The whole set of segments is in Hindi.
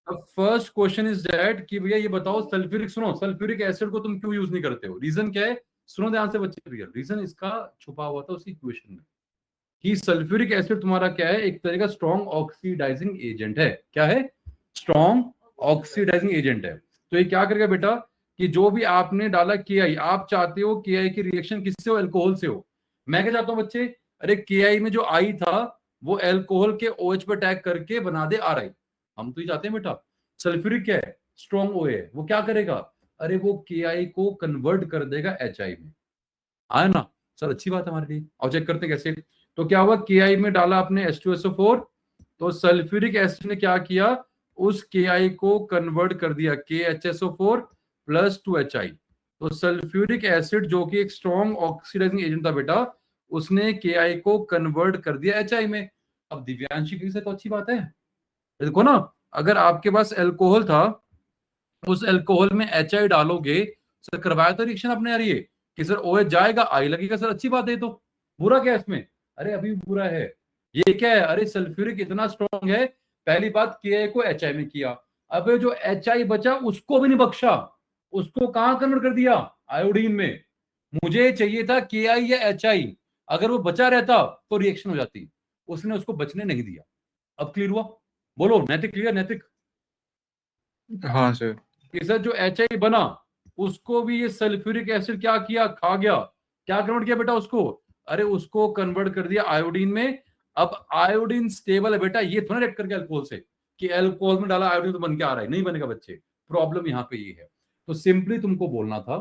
अब फर्स्ट क्वेश्चन इज दैट कि भैया ये बताओ सल्फ्यूरिक, सुनो, सल्फ्यूरिक एसिड को तुम क्यों यूज नहीं करते हो? रीजन क्या है? सुनो ध्यान से बच्चे, भैया रीजन इसका छुपा हुआ था उसी इक्वेशन में कि सल्फ्यूरिक एसिड तुम्हारा क्या है, एक तरह का स्ट्रॉन्ग ऑक्सीडाइजिंग एजेंट है। क्या है? स्ट्रॉन्ग ऑक्सीडाइजिंग एजेंट है। तो ये क्या करेगा बेटा कि जो भी आपने डाला के, आप चाहते हो के की रिएक्शन किससे हो? अल्कोहल से हो। मैं क्या चाहता हूं बच्चे, अरे के में जो आई था वो अल्कोहल के OH पे अटैक करके बना दे RI। हम तो ये चाहते हैं बेटा। सल्फ्यूरिक क्या है? स्ट्रॉन्ग OA है। वो क्या करेगा? अरे वो के को कन्वर्ट कर देगा HI में। आया ना सर? अच्छी बात है हमारे लिए। और चेक करते कैसे। तो क्या हुआ, के में डाला आपने H2SO4, तो सल्फ्यूरिक एसिड ने क्या किया, उस के को कन्वर्ट कर दिया KHSO4 प्लस 2HI। तो सल्फ्यूरिक एसिड जो कि एक स्ट्रॉन्ग ऑक्सीडाइजिंग एजेंट था बेटा, उसने के को कन्वर्ट कर दिया HI में। अब दिव्यांशी की से तो अच्छी बात है। देखो ना, अगर आपके पास अल्कोहल था, उस अल्कोहल में HI डालोगे, सर करवाया तो रिएक्शन आपने यार ये कि सर OH जाएगा आई लगेगा, सर अच्छी बात है। तो बुरा क्या है इसमें? अरे अभी बुरा है। ये क्या है? अरे सल्फ्यूरिक इतना स्ट्रॉन्ग है, पहली बात के को HI में किया, अब जो HI बचा उसको भी नहीं बख्शा, उसको कहां कन्वर्ट कर दिया? आयोडीन में। मुझे चाहिए था के या HI, अगर वो बचा रहता तो रिएक्शन हो जाती, उसने उसको बचने नहीं दिया। अब क्लियर हुआ? बोलो नैतिक, क्लियर नैतिक? हाँ सर। कि सर जो HI बना उसको भी ये सल्फ्यूरिक एसिड क्या किया, खा गया। क्या कन्वर्ट किया बेटा उसको? अरे उसको कन्वर्ट कर दिया आयोडीन में। अब आयोडीन स्टेबल है बेटा, ये थोड़ा रिएक्ट करके अल्कोहल से कि अल्कोहल में डाला आयोडीन तो बन के आ रहा है, नहीं बनेगा बच्चे। प्रॉब्लम यहाँ पे ये है। तो सिंपली तुमको बोलना था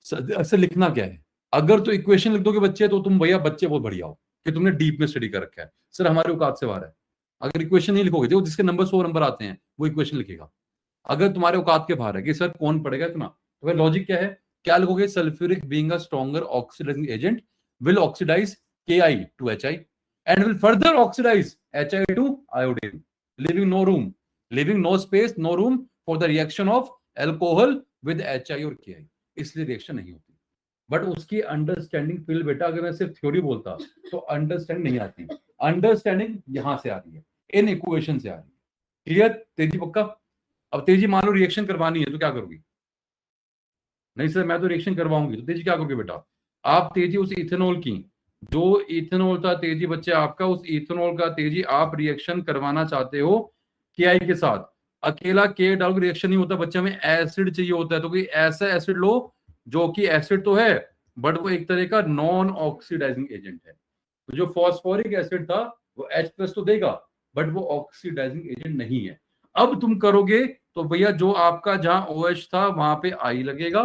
सर लिखना क्या है। अगर तो इक्वेशन लिख दोगे बच्चे तो तुम भैया बच्चे बहुत बढ़िया हो कि तुमने डीप में स्टडी कर रखा है। सर हमारे औकात से बाहर है। अगर इक्वेशन नहीं लिखोगे, जो जिसके नंबर 100 नंबर आते हैं वो इक्वेशन लिखेगा। अगर तुम्हारे औकात के बाहर है कि सर कौन पढ़ेगा इतना, तो फिर लॉजिक क्या है? क्या लिखोगे? Sulphuric being a stronger oxidising agent will oxidise Ki to HI and will further oxidize HI to iodine, leaving no space, no room for the reaction of alcohol with HI और Ki। इसलिए रिएक्शन नहीं होती। बट उसकी अंडरस्टैंडिंग फील बेटा, अगर मैं सिर्फ थ्योरी बोलता तो अंडरस्टैंडिंग नहीं आती। अंडरस्टैंडिंग यहां से आ रही है, इन इक्वेशन से आ रही है। क्लियर? तेजी पक्का? अब तेजी मान लो रिएक्शन करवानी है तो क्या करोगी? नहीं सर मैं तो रिएक्शन करवाऊंगी, तो तेजी क्या करोगे बेटा? आप तेजी उस इथेनॉल की, जो इथेनॉल था तेजी बच्चे आपका, उस इथेनॉल का तेजी आप रिएक्शन करवाना चाहते हो के के साथ। अकेला के डालोगे रिएक्शन नहीं होता बच्चे, हमें एसिड चाहिए होता है। तो कोई ऐसा एसिड लो जो कि एसिड तो है बट वो एक तरह का नॉन ऑक्सीडाइजिंग एजेंट है। तो जो फॉस्फोरिक एसिड था वो H+ तो देगा बट वो ऑक्सीडाइजिंग एजेंट नहीं है। अब तुम करोगे तो भैया जो आपका जहां OH था वहां पे I लगेगा,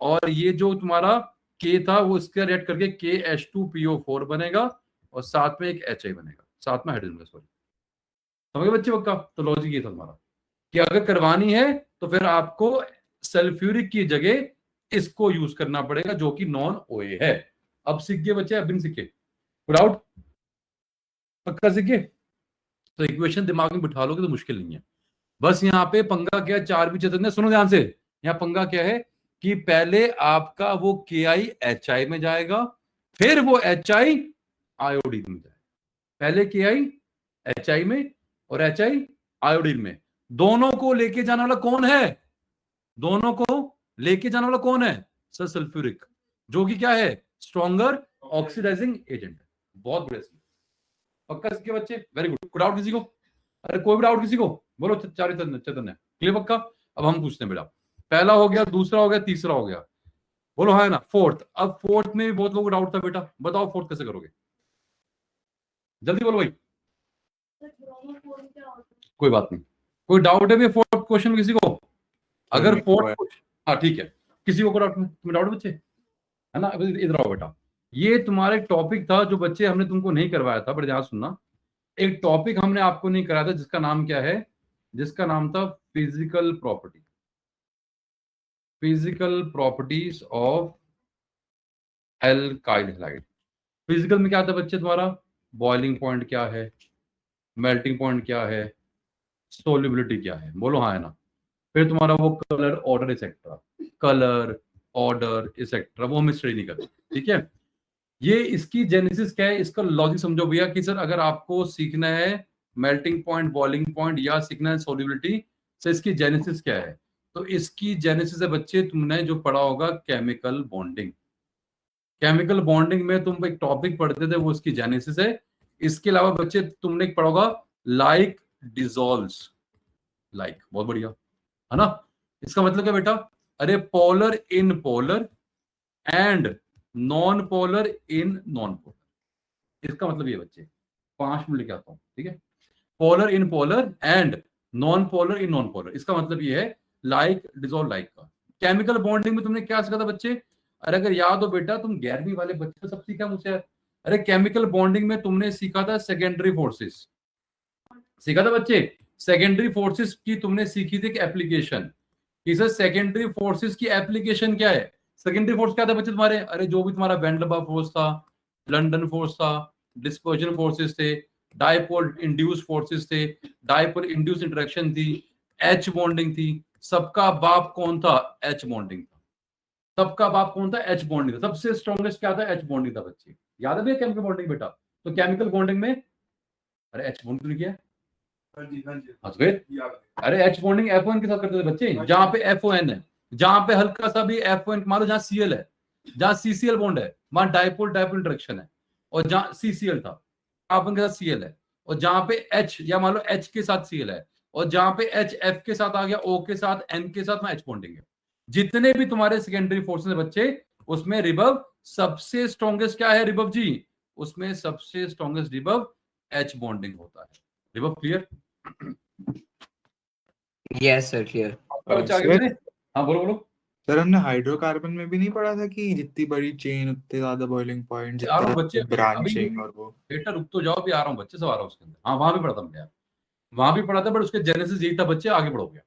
और ये जो तुम्हारा K था वो इसका रिएक्ट करके KH2PO4 बनेगा, और साथ में एक HI बनेगा, साथ में हाइड्रोजन, सॉरी। समझ गए बच्चे पक्का? तो लॉजिक ये था तुम्हारा कि अगर करवानी है तो फिर आपको सल्फ्यूरिक की जगह इसको यूज करना पड़ेगा जो कि नॉन OA है। अब सीख गए बच्चे? अब नहीं सीखे? डाउट? पक्का सीख गए? तो इक्वेशन दिमाग में बिठा लोगे तो मुश्किल नहीं है। बस यहाँ पे पंगा क्या है, चार भी चैतन्य सुनो ध्यान से। यहाँ पंगा क्या है कि पहले आपका वो Ki HI में जाएगा, फिर वो HI आयोडीन में जाएगा। पहले Ki HI में और HI आयोडीन में। दोनों को लेके जाने वाला कौन है? दोनों को लेके जाने वाला कौन है? सर सल्फ्यूरिक, जो कि क्या है? स्ट्रॉन्गर ऑक्सीडाइजिंग एजेंट है। बहुत बढ़िया। पक्का सीखे बच्चे? Very good. कोई डाउट किसी को? अरे कोई भी डाउट किसी को? बोलो चार चैतन्य क्लियर पक्का? अब हम पूछते हैं बेटा, पहला हो गया, दूसरा हो गया, तीसरा हो गया, बोलो हाँ है ना? फोर्थ। अब फोर्थ में भी बहुत लोगों को डाउट था बेटा, बताओ फोर्थ कैसे करोगे? जल्दी बोलो भाई। कोई बात नहीं, कोई डाउट है भी फोर्थ क्वेश्चन किसी को? अगर फोर्थ, हाँ ठीक है, किसी को डाउट? तुम्हें डाउट बच्चे है ना? इधर आओ बेटा। ये तुम्हारा एक टॉपिक था जो बच्चे हमने तुमको नहीं करवाया था, बट ध्यान सुनना। एक टॉपिक हमने आपको नहीं कराया था जिसका नाम क्या है? जिसका नाम था physical property, physical properties of alkyl halide. Physical में क्या था बच्चे तुम्हारा? बॉइलिंग पॉइंट क्या है, मेल्टिंग पॉइंट क्या है, सोल्युबिलिटी क्या है, बोलो हाँ है ना? फिर तुम्हारा वो colour order etcetera, colour order etcetera वो हम स्टडी नहीं करते, ठीक है? ये इसकी जेनेसिस क्या है, इसका लॉजिक समझो भैया कि सर अगर आपको सीखना है मेल्टिंग पॉइंट, बॉइलिंग पॉइंट या सीखना है सोल्युबिलिटी, तो इसकी जेनेसिस क्या है? तो इसकी जेनेसिस है बच्चे, तुमने जो पढ़ा होगा केमिकल बॉन्डिंग। केमिकल बॉन्डिंग में तुम एक टॉपिक पढ़ते थे, वो इसकी जेनेसिस है। इसके अलावा बच्चे तुमने एक पढ़ा होगा लाइक डिसॉल्व्स, लाइक, बहुत बढ़िया है ना। इसका मतलब क्या बेटा? अरे polar in polar and non polar in non polar, इसका मतलब ये बच्चे 5 मिनट लेके आता हूं, ठीक है। Polar in polar and non polar in non polar, इसका मतलब ये है लाइक डिसॉल्व लाइक का। केमिकल बॉन्डिंग में तुमने क्या सीखा था बच्चे? अरे अगर याद हो बेटा, तुम 11वीं वाले बच्चे सब सीखा मुझसे। अरे केमिकल बॉन्डिंग में तुमने सीखा था सेकेंडरी फोर्सेस, सीखा था बच्चे। सेकेंडरी फोर्सेस की तुमने सीखी थी एक एप्लीकेशन कि सर सेकेंडरी फोर्सेस की एप्लीकेशन क्या है। सेकेंडरी फोर्स क्या था बच्चे तुम्हारे? अरे जो भी तुम्हारा वेंडरबिल्ट फोर्स था, लंदन फोर्स था, डिस्पर्जन फोर्सेस थे, डायपोल इंड्यूस फोर्सेस थे, डायपोल इंड्यूस इंटरेक्शन थी, एच बॉन्डिंग थी। सबका बाप कौन था? एच बॉन्डिंग था। सबका बाप कौन था? एच बॉन्डिंग था। सबसे स्ट्रॉन्गेस्ट क्या था? एच बॉन्डिंग था बच्चे। याद है भैया केमिकल बॉन्डिंग बेटा? तो केमिकल बॉन्डिंग में अरे एच बॉन्डिंग किया, अरे एच बॉन्डिंग F1 के साथ करते थे बच्चे, जहां पे FON है, जहां पे हल्का सा भी F1 मान लो, जहां Cl है, जहां CCl बॉन्ड है, वहां डायपोल डायपोल इंटरेक्शन है। और जहां CCl था, कार्बन के साथ Cl है, और जहां पे H या मान लो H के साथ Cl है, और जहां पे H F के साथ आ गया, O के साथ, N के साथ, वहां H बॉन्डिंग है। जितने भी तुम्हारे सेकेंडरी फोर्सेस है बच्चे, उसमें रिबव सबसे स्ट्रॉन्गेस्ट क्या है रिबव जी? उसमें सबसे स्ट्रॉन्गेस्ट रिबव H बॉन्डिंग होता है। रिबव क्लियर? Yes sir, clear. बच्चा आगे सर, बढ़े। हाँ बोलो बोलो। सर हमने हाइड्रोकार्बन में भी नहीं पढ़ा था कि जितनी बड़ी चेन उतने ज्यादा बॉइलिंग पॉइंट, आ रहा हूँ जितना बच्चे, ब्रांचिंग और वो। बेटा रुक तो जाओ, भी आ रहा हूँ बच्चे, सब आ रहा हूँ उसके अंदर। हाँ वहां भी पढ़ा था मैंने यार, वहां भी पढ़ा था, बट उसके जेनेसिस यही था बच्चे, आगे बढ़ोगे।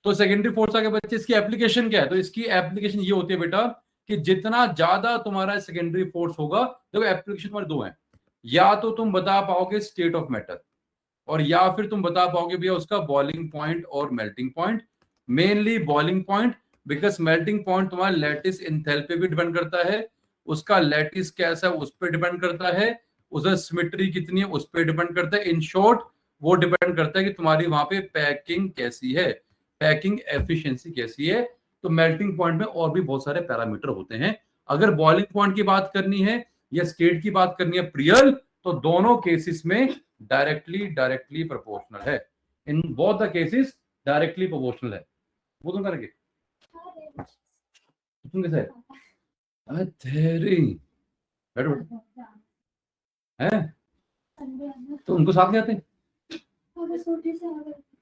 तो सेकेंडरी फोर्स आगे बच्चे, इसकी एप्लीकेशन क्या है? तो इसकी एप्लीकेशन ये होती है बेटा कि जितना ज्यादा तुम्हारा सेकेंडरी फोर्स होगा, देखो एप्लीकेशन तुम्हारे दो हैं, या तो तुम बता पाओगे स्टेट ऑफ मैटर, और या फिर तुम बता पाओगे भैया उसका बॉइलिंग पॉइंट और melting point. Mainly boiling point, because melting point तुम्हारा लैटिस एंथैल्पी पे डिपेंड करता है, उसका लैटिस कैसा है उस पर डिपेंड करता है, उसका सिमेट्री कितनी है उस पर डिपेंड करता है। इन शॉर्ट वो डिपेंड करता है कि तुम्हारी वहां पे पैकिंग कैसी है, पैकिंग एफिशिएंसी कैसी है। तो मेल्टिंग पॉइंट में और भी बहुत सारे पैरामीटर होते हैं। अगर बॉइलिंग पॉइंट की बात करनी है या स्टेट की बात करनी है प्रियल, तो दोनों केसेस में डायरेक्टली प्रोपोर्शनल है। In both the cases directly proportional है। वो तुम करेंगे तुम कैसे है? तेरी बैठो बैठो है, तो उनको साथ ले आते हैं।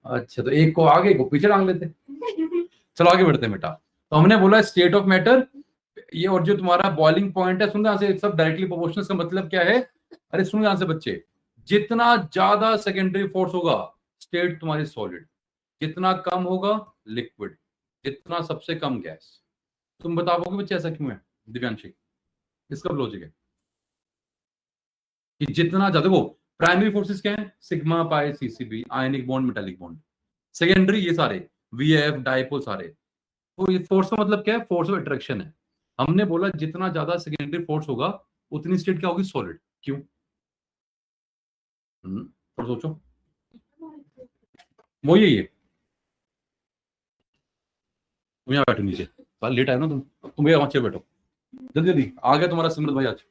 अच्छा, तो एक को आगे एक को पीछे डाल लेते। चलो आगे बढ़ते हैं बेटा। तो हमने बोला स्टेट ऑफ मैटर ये, और जो तुम्हारा बॉइलिंग पॉइंट है, सुन से सब डायरेक्टली प्रोपोर्शनल का मतलब क्या है? अरे सुन ध्यान से बच्चे, जितना ज्यादा सेकेंडरी फोर्स होगा स्टेट तुम्हारी सॉलिड, जितना कम होगा लिक्विड, जितना सबसे कम गैस। तुम बता पाओगे बच्चे ऐसा क्यों है दिव्यांशी? इसका लॉजिक है कि जितना ज्यादा, वो प्राइमरी फोर्सेस क्या है? Sigma pi CCB, ionic bond, metallic bond. Secondary ये सारे वीएफ डाइपोल सारे। तो ये फोर्स का मतलब क्या है? फोर्स ऑफ अट्रैक्शन है। हमने बोला जितना ज्यादा सेकेंडरी फोर्स होगा उतनी स्टेट क्या होगी? सॉलिड। क्यों? तो सोचो, वो यही है। तुम यहाँ बैठो नीचे, लेट आए ना तुम भैया वहां बैठो, जल्दी जल्दी। आ गया तुम्हारा सिमरत भाई आज।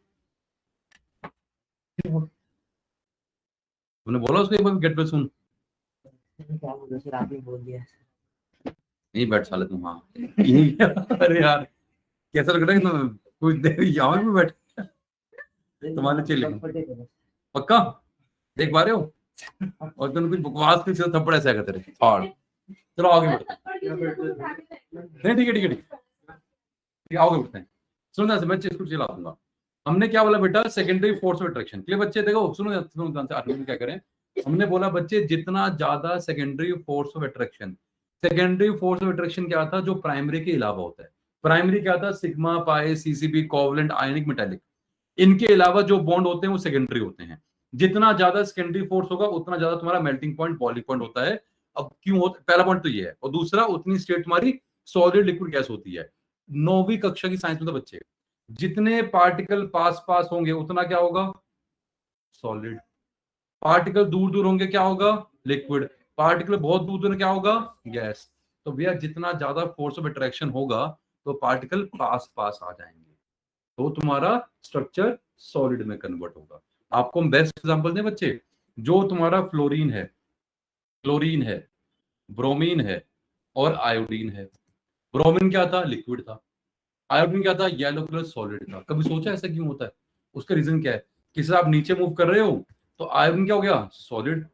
तुमने बोला उसको एक बार गेट वेल सुन। क्या बोल सर, आपने बोल दिया। नहीं बैठ साले तुम। हाँ अरे यार कैसा लग रहा है तुम कुछ देर यहाँ भी बैठ तुम्हारे चले पक्का देख पा रहे हो? और तुम कुछ बकवास नहीं, सीधा थप्पड़ ऐसा करते रहे फाड़। चलो आगे बढ़ते नहीं, ठीक है ठीक है ठीक है, आगे बढ़ते हैं। सुनो मैं इसको चला दूंगा। हमने क्या बोला बेटा? Secondary force of attraction. Clear बच्चे? देखो सुनो सुनो क्या करें। हमने बोला बच्चे जितना ज्यादा secondary force of attraction, secondary force of attraction क्या था? जो प्राइमरी के अलावा होता है। प्राइमरी क्या था? सिग्मा पाई सीसीबी कोवलेंट आयनिक मेटालिक। इनके अलावा जो बॉन्ड होते हैं वो सेकेंडरी होते हैं। जितना ज्यादा सेकेंडरी फोर्स होगा उतना ज्यादा तुम्हारा मेल्टिंग पॉइंट बॉइलिंग पॉइंट होता है। अब क्यों होता? पहला पॉइंट तो ये है, और दूसरा उतनी स्टेट तुम्हारी सॉलिड लिक्विड गैस होती है। 9वीं कक्षा की साइंस में तो बच्चे जितने पार्टिकल पास पास होंगे उतना क्या होगा? सॉलिड। पार्टिकल दूर दूर होंगे क्या होगा? लिक्विड। पार्टिकल बहुत दूर तो क्या होगा, गैस। तो भैया जितना ज्यादा फोर्स ऑफ अट्रैक्शन होगा तो पार्टिकल पास पास आ जाएंगे, तो तुम्हारा स्ट्रक्चर सॉलिड में कन्वर्ट होगा। आपको हम बेस्ट एग्जांपल दें बच्चे, जो तुम्हारा फ्लोरीन है, क्लोरीन है, ब्रोमीन है और आयोडीन है। ब्रोमीन क्या था, लिक्विड था। आयोडीन क्या था, येलो कलर सॉलिड था। कभी सोचा ऐसा क्यों होता है? उसका रीजन क्या है? किसी आप नीचे मूव कर रहे हो तो आयोडीन क्या हो गया, सॉलिड,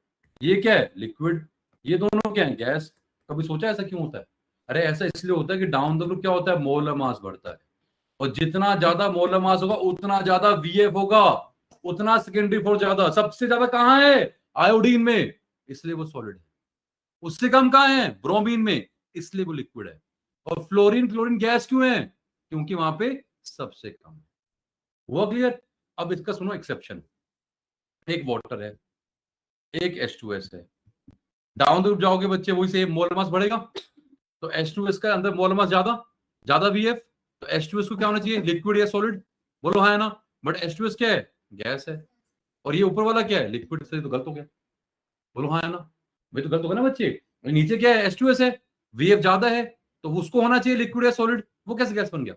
ये क्या है, लिक्विड, ये दोनों क्या है, गैस। कभी सोचा ऐसा क्यों होता है? अरे ऐसा इसलिए होता है कि डाउन द ग्रुप क्या होता है, मोलर मास बढ़ता है, और जितना ज्यादा मोलर मास होगा उतना ज्यादा वीएफ होगा, उतना सेकेंडरी फोर्स ज्यादा। सबसे ज्यादा कहां है, आयोडीन में, इसलिए वो सॉलिड है। उससे कम कहां है, ब्रोमीन में, इसलिए वो लिक्विड है। और फ्लोरीन क्लोरीन गैस क्यों है, क्योंकि वहां पे सबसे कम है। हुआ क्लियर? अब इसका सुनो एक्सेप्शन। एक वाटर है, एक H2S है, डाउन द ग्रुप जाओगे बच्चे वही से मोलर मास बढ़ेगा, तो H2S का अंदर मोलर मास ज्यादा, ज्यादा वीएफ, तो H2S को क्या होना चाहिए, लिक्विड या सॉलिड, बोलो हाँ है ना। बट H2S क्या है, गैस है, और ये ऊपर वाला क्या है, लिक्विड, से तो गलत हो गया, बोलो हाँ है ना। भाई तो गलत हो गया ना बच्चे, नीचे क्या है, H2S है, वीएफ ज्यादा है, तो उसको होना चाहिए लिक्विड या सॉलिड, वो कैसे गैस बन गया।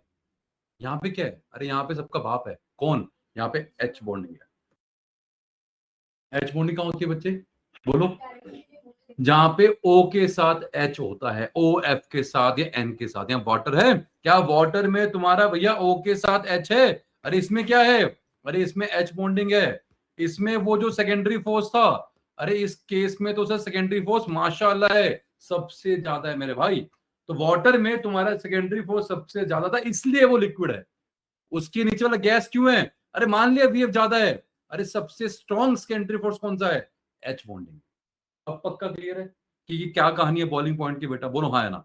यहाँ पे क्या है, अरे यहाँ पे सबका बाप है, कौन, यहाँ पे H बॉन्डिंग है। H बॉन्डिंग कहाँ होती है बच्चे, बोलो, जहां पे O के साथ H होता है, OF के साथ या N के साथ। यहाँ वाटर है, क्या वाटर में तुम्हारा भैया O के साथ H है? अरे इसमें क्या है, अरे इसमें H बॉन्डिंग है। इसमें वो जो सेकेंडरी फोर्स था, अरे इस केस में तो सर सेकेंडरी फोर्स माशाल्लाह है, सबसे ज्यादा है मेरे भाई। तो वाटर में तुम्हारा सेकेंडरी फोर्स सबसे ज्यादा था, इसलिए वो लिक्विड है। उसके नीचे वाला गैस क्यों है, अरे मान लिया वीएफ ज्यादा है, अरे सबसे स्ट्रॉन्ग सेकेंडरी फोर्स कौन सा है, H बॉन्डिंग। अब पक्का क्लियर है कि ये क्या कहानी है बॉइलिंग पॉइंट की, बेटा बोलो हाँ है ना,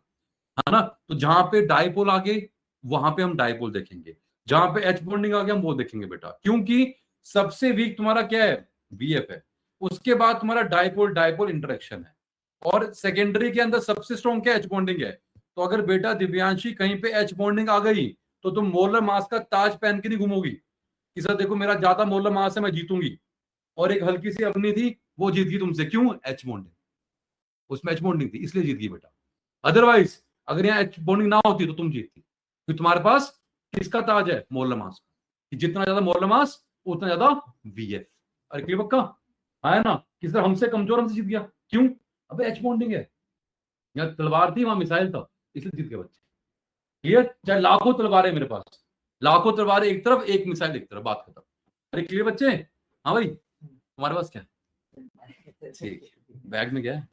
है ना। तो जहां पे डाइपोल आ गए वहां पे हम डाइपोल देखेंगे, जहां पे H बॉन्डिंग आ गया हम वो देखेंगे बेटा, क्योंकि सबसे वीक तुम्हारा क्या है, बीएफ है। उसके बाद तुम्हारा डाइपोल डाइपोल इंटरेक्शन है, और सेकेंडरी के अंदर सबसे स्ट्रॉन्ग क्या, H बॉन्डिंग है। तो अगर बेटा दिव्यांशी कहीं पे H बॉन्डिंग आ गई तो तुम मोलर मास का ताज पहन के नहीं घूमोगी कि सर देखो मेरा ज्यादा मोलर मास है मैं जीतूंगी, और एक हल्की सी अपनी थी वो जीत गई तुमसे, क्यों, H बॉन्डिंग, उसमें H बॉन्डिंग थी इसलिए जीत गई बेटा। अदरवाइज अगर यहाँ H बॉन्डिंग ना होती तो तुम जीतती, क्योंकि तुम्हारे पास किसका ताज है, मोलर मास का, जितना ज्यादा मोलर मास उतना ज्यादा वीएफ। अरे क्लियर पक्का, है ना। किसी हमसे कमजोर हमसे जीत गया, क्यों, अबे H बॉन्डिंग है। यहाँ तलवार थी वहां मिसाइल था, इसलिए जीत गए बच्चे। क्लियर, चाहे लाखों तलवारें मेरे पास, लाखों तलवारें एक तरफ, एक मिसाइल एक तरफ, बात खत्म। अरे क्लियर बच्चे, हाँ भाई तुम्हारे पास क्या है, ठीक, बैग में क्या है।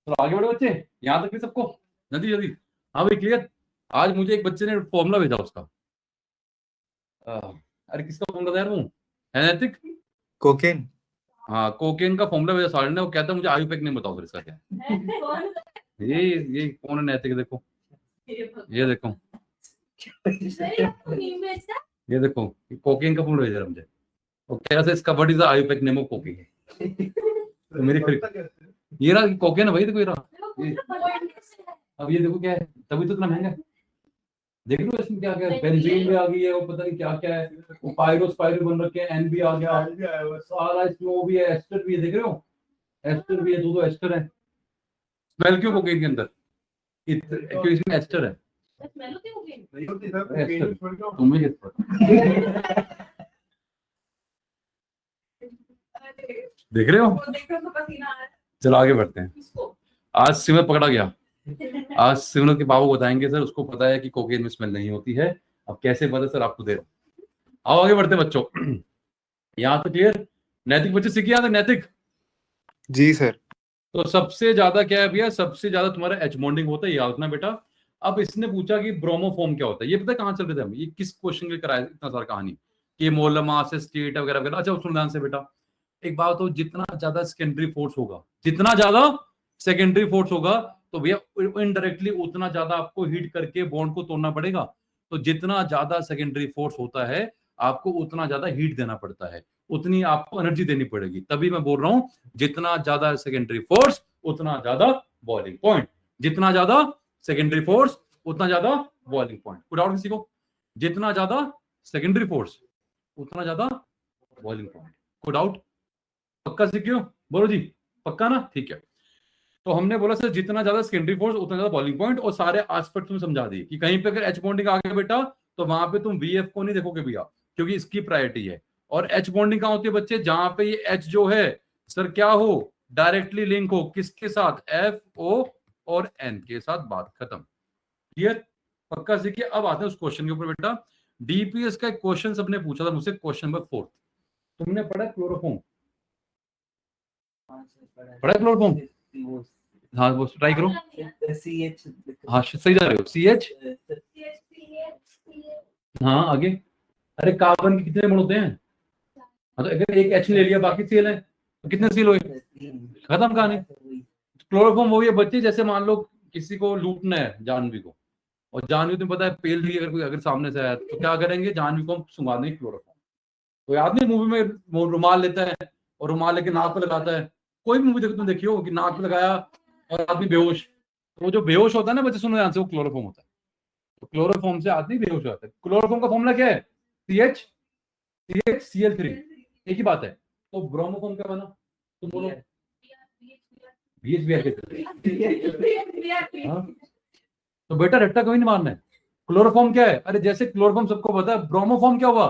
तो आगे बढ़ो बच्चे, यहाँ तक भी सबको, जल्दी जल्दी। हाँ भाई क्लियर। आज मुझे एक बच्चे ने फॉर्मूला भेजा उसका, अरे किसका फॉर्मूला था यार, वो एनेटिक कोकेन। हाँ कोकेन का फॉर्मूला भेजा सारे ने, वो कहता है मुझे आयुपेक नहीं बताओ फिर इसका क्या ये कौन है नैतिक, देखो ये देखो, ये देखो कोकेन का फॉर्मूला भेजा मुझे, और कैसे इसका what is the IUPAC name of cocaine. तो मेरी फिर ये रहा कोकेन है भाई, देखो ये रहा, अब ये देखो क्या है, तभी तो इतना महंगा है। देख लो इसमें क्या क्या है, बेंजीन भी आ गई है, वो पता नहीं क्या क्या है, वो पायरो स्पायरो बन रखे हैं, एन भी आ गया, सारा इसमें वो भी है, एस्टर भी है, देख रहे हो एस्टर भी है, दो एस्टर है। स्मेल क्यों कोकेन के अंदर, क्यों इसमें एस्टर है, तुम्हें देख रहे हो। चलो आगे बढ़ते हैं। आज सिमर पकड़ा गया, आज सिमर के बाबू बताएंगे सर, उसको पता है कि कोकेन में स्मेल नहीं होती है, अब कैसे पता सर आपको दे रहा हूं। आओ आगे बढ़ते बच्चों, यहाँ तो क्लियर। नैतिक बच्चे सीखिए यहाँ तक, नैतिक जी सर। तो सबसे ज्यादा क्या है भैया, सबसे ज्यादा तुम्हारा H बॉन्डिंग होता है, याद रखना बेटा। अब इसने पूछा कि ब्रोमोफॉर्म क्या होता है, ये पता है कहाँ चल रहे थे हम, ये किस क्वेश्चन के कराया इतना सारा कहानी कि मोलर मास स्टेट वगैरह वगैरह। अच्छा सुन ध्यान से बेटा, एक बात हो, जितना ज्यादा सेकेंडरी फोर्स होगा, जितना ज्यादा सेकेंडरी फोर्स होगा तो भैया इनडायरेक्टली उतना ज्यादा आपको हीट करके बॉन्ड को तोड़ना पड़ेगा। तो जितना ज्यादा सेकेंडरी फोर्स होता है आपको उतना ज्यादा हीट देना पड़ता है, उतनी आपको एनर्जी देनी पड़ेगी। तभी मैं बोल रहा हूं जितना ज्यादा सेकेंडरी फोर्स उतना ज्यादा बॉइलिंग पॉइंट, जितना ज्यादा सेकेंडरी फोर्स उतना ज्यादा बॉइलिंग पॉइंट। कोई डाउट किसी को, जितना ज्यादा सेकेंडरी फोर्स उतना ज्यादा बॉइलिंग पॉइंट। कोई डाउट, पक्का सीखियो, बोलो जी पक्का ना, ठीक है। तो हमने बोला सर जितना ज्यादा सेकेंडरी फोर्स उतना ज्यादा बॉइलिंग पॉइंट, और सारे एस्पेक्ट तुम समझा दिए कि कहीं पे अगर एच बॉन्डिंग आ गया बेटा तो वहां पे तुम वीएफ को नहीं देखोगे भैया, क्योंकि इसकी प्रायोरिटी है। और एच बॉन्डिंग कहां होती है बच्चे, जहां पे ये एच जो है सर क्या हो, डायरेक्टली लिंक हो किसके साथ, एफ ओ और एन के साथ, बात खत्म। क्लियर, पक्का सीखिए। अब आते हैं उस क्वेश्चन के ऊपर बेटा। डीपीएस का एक क्वेश्चन सबने पूछा था मुझसे, क्वेश्चन नंबर 4। तुमने पढ़ा क्लोरोफॉर्म, पढ़ा क्लोरोफॉर्म? हाँ वो ट्राई करो। हाँ सही जा रहे हो, सी एच, हाँ आगे। अरे कार्बन के कितने मोड़ होते हैं? हाँ तो अगर एक एच ले लिया बाकी सीएल है तो कितने सीएल हुए, खत्म कहानी। क्लोरोफॉर्म वो ये बच्चे, जैसे मान लो किसी को लूटना है जानवी को, और जानवी तुम्हें पता है पेल रही है, अगर कोई अगर सामने से आया तो क्या करेंगे, जानवी को हम सुंघा देंगे क्लोरोफॉर्म। तो याद नहीं मूवी में वो रुमाल लेता है और रुमाल लेके नाक पे लगाता है, कोई भी मूवी देखो तुम देखियो कि नाक पे लगाया और आदमी बेहोश, तो वो जो बेहोश होता है ना बच्चे, सुनो ध्यान से, वो क्लोरोफॉर्म होता है। तो क्लोरोफॉर्म से आदमी बेहोश हो जाता है। क्लोरोफॉर्म का फॉर्मूला क्या है, CH एक ही बात है। तो ब्रोमोफॉर्म क्या बना, तुम बोलो? BHBr हाँ? तो बेटा रट्टा कभी नहीं मारना है। क्लोरोफॉर्म क्या है, अरे जैसे क्लोरोफॉर्म सबको पता है, ब्रोमोफॉर्म क्या हुआ,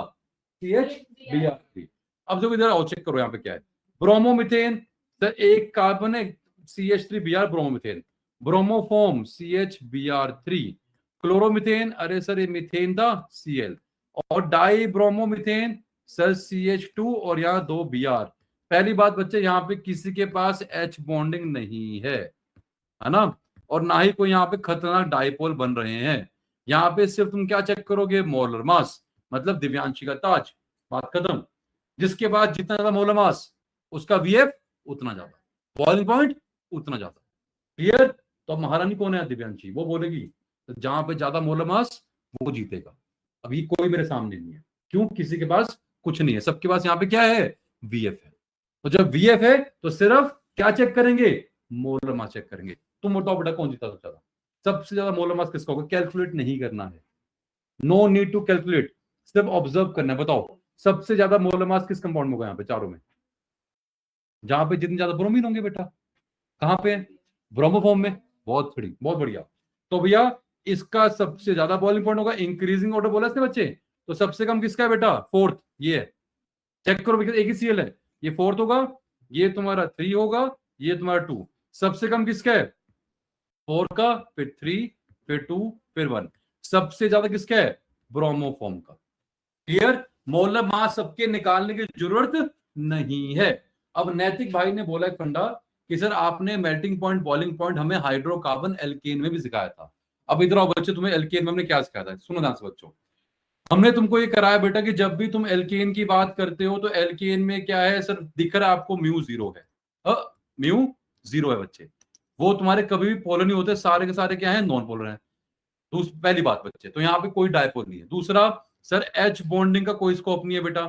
CHBr। अब जो इधर आओ चेक करो यहाँ पे क्या है, ब्रोमोमिथेन, सर एक कार्बन है CH3Br bromomethane, bromoform CHBr3, chloromethane अरे सर ये मिथेन था Cl, और डाई ब्रोमोमिथेन सर CH2 और यहाँ 2 Br। पहली बात बच्चे यहाँ पे किसी के पास H बॉन्डिंग नहीं है ना, और ना ही कोई यहाँ पे खतरनाक डाइपोल बन रहे हैं। यहाँ पे सिर्फ तुम क्या चेक करोगे, मोलर मास, मतलब दिव्यांशी का ताज, बात खत्म। जिसके बाद जितना ज्यादा मोलर मास उसका VF उतना ज्यादा, बॉइलिंग पॉइंट उतना ज्यादा। क्लियर? तो अब महारानी कौन है, दिव्यांशी, वो बोलेगी तो जहां पे ज्यादा मोलर मास वो जीतेगा। अभी कोई मेरे सामने नहीं है, क्यों, किसी के पास कुछ नहीं है, सबके पास यहाँ पे क्या है, VF है। तो जब VF है तो सिर्फ क्या चेक करेंगे, मोलर मास चेक करेंगे। तुम बताओ बेटा कौन जीता सबसे ज्यादा, सबसे ज्यादा मोलर मास किसका होगा, कैलकुलेट नहीं करना है, नो नीड टू कैलकुलेट, सिर्फ ऑब्जर्व करना है। बताओ सबसे ज्यादा मोलर मास किस कंपाउंड में होगा यहाँ पे चारों में, जहां पे जितने ज्यादा ब्रोमीन होंगे बेटा, कहां पे, ब्रोमोफॉर्म में, बहुत बड़ी बहुत बढ़िया। तो भैया इसका सबसे ज्यादा बॉइलिंग पॉइंट होगा, इंक्रीजिंग ऑर्डर बोला इसने बच्चे, तो सबसे कम किसका है बेटा, फोर्थ, ये है। चेक करो एक ही सीएल है, ये फोर्थ होगा, ये तुम्हारा 3 होगा, ये तुम्हारा 2, सबसे कम किसका है, 4 का, फिर 3, फिर 2, फिर 1, सबसे ज्यादा किसका है, ब्रोमोफॉर्म का। क्लियर? मोलर मास सबके निकालने की जरूरत नहीं है। अब नैतिक भाई ने बोला एक फंडा कि सर आपने मेल्टिंग पॉइंट बॉइलिंग पॉइंट हमें हाइड्रोकार्बन एल्केन में भी सिखाया था। अब इधर आओ बच्चे, तुम्हें एल्केन में हमने क्या सिखाया था, सुनो ध्यान से बच्चों। हमने तुमको ये कराया बेटा कि जब भी तुम एल्केन की बात करते हो तो एल्केन में क्या है सर, दिख रहा है आपको म्यू 0 है, म्यू 0 है बच्चे, वो तुम्हारे कभी भी पोलर नहीं होते, सारे के सारे क्या है, नॉन पोलर है। पहली बात बच्चे, तो यहाँ पे कोई डायपोल नहीं है। दूसरा सर एच बॉन्डिंग का कोई स्कोप नहीं है बेटा,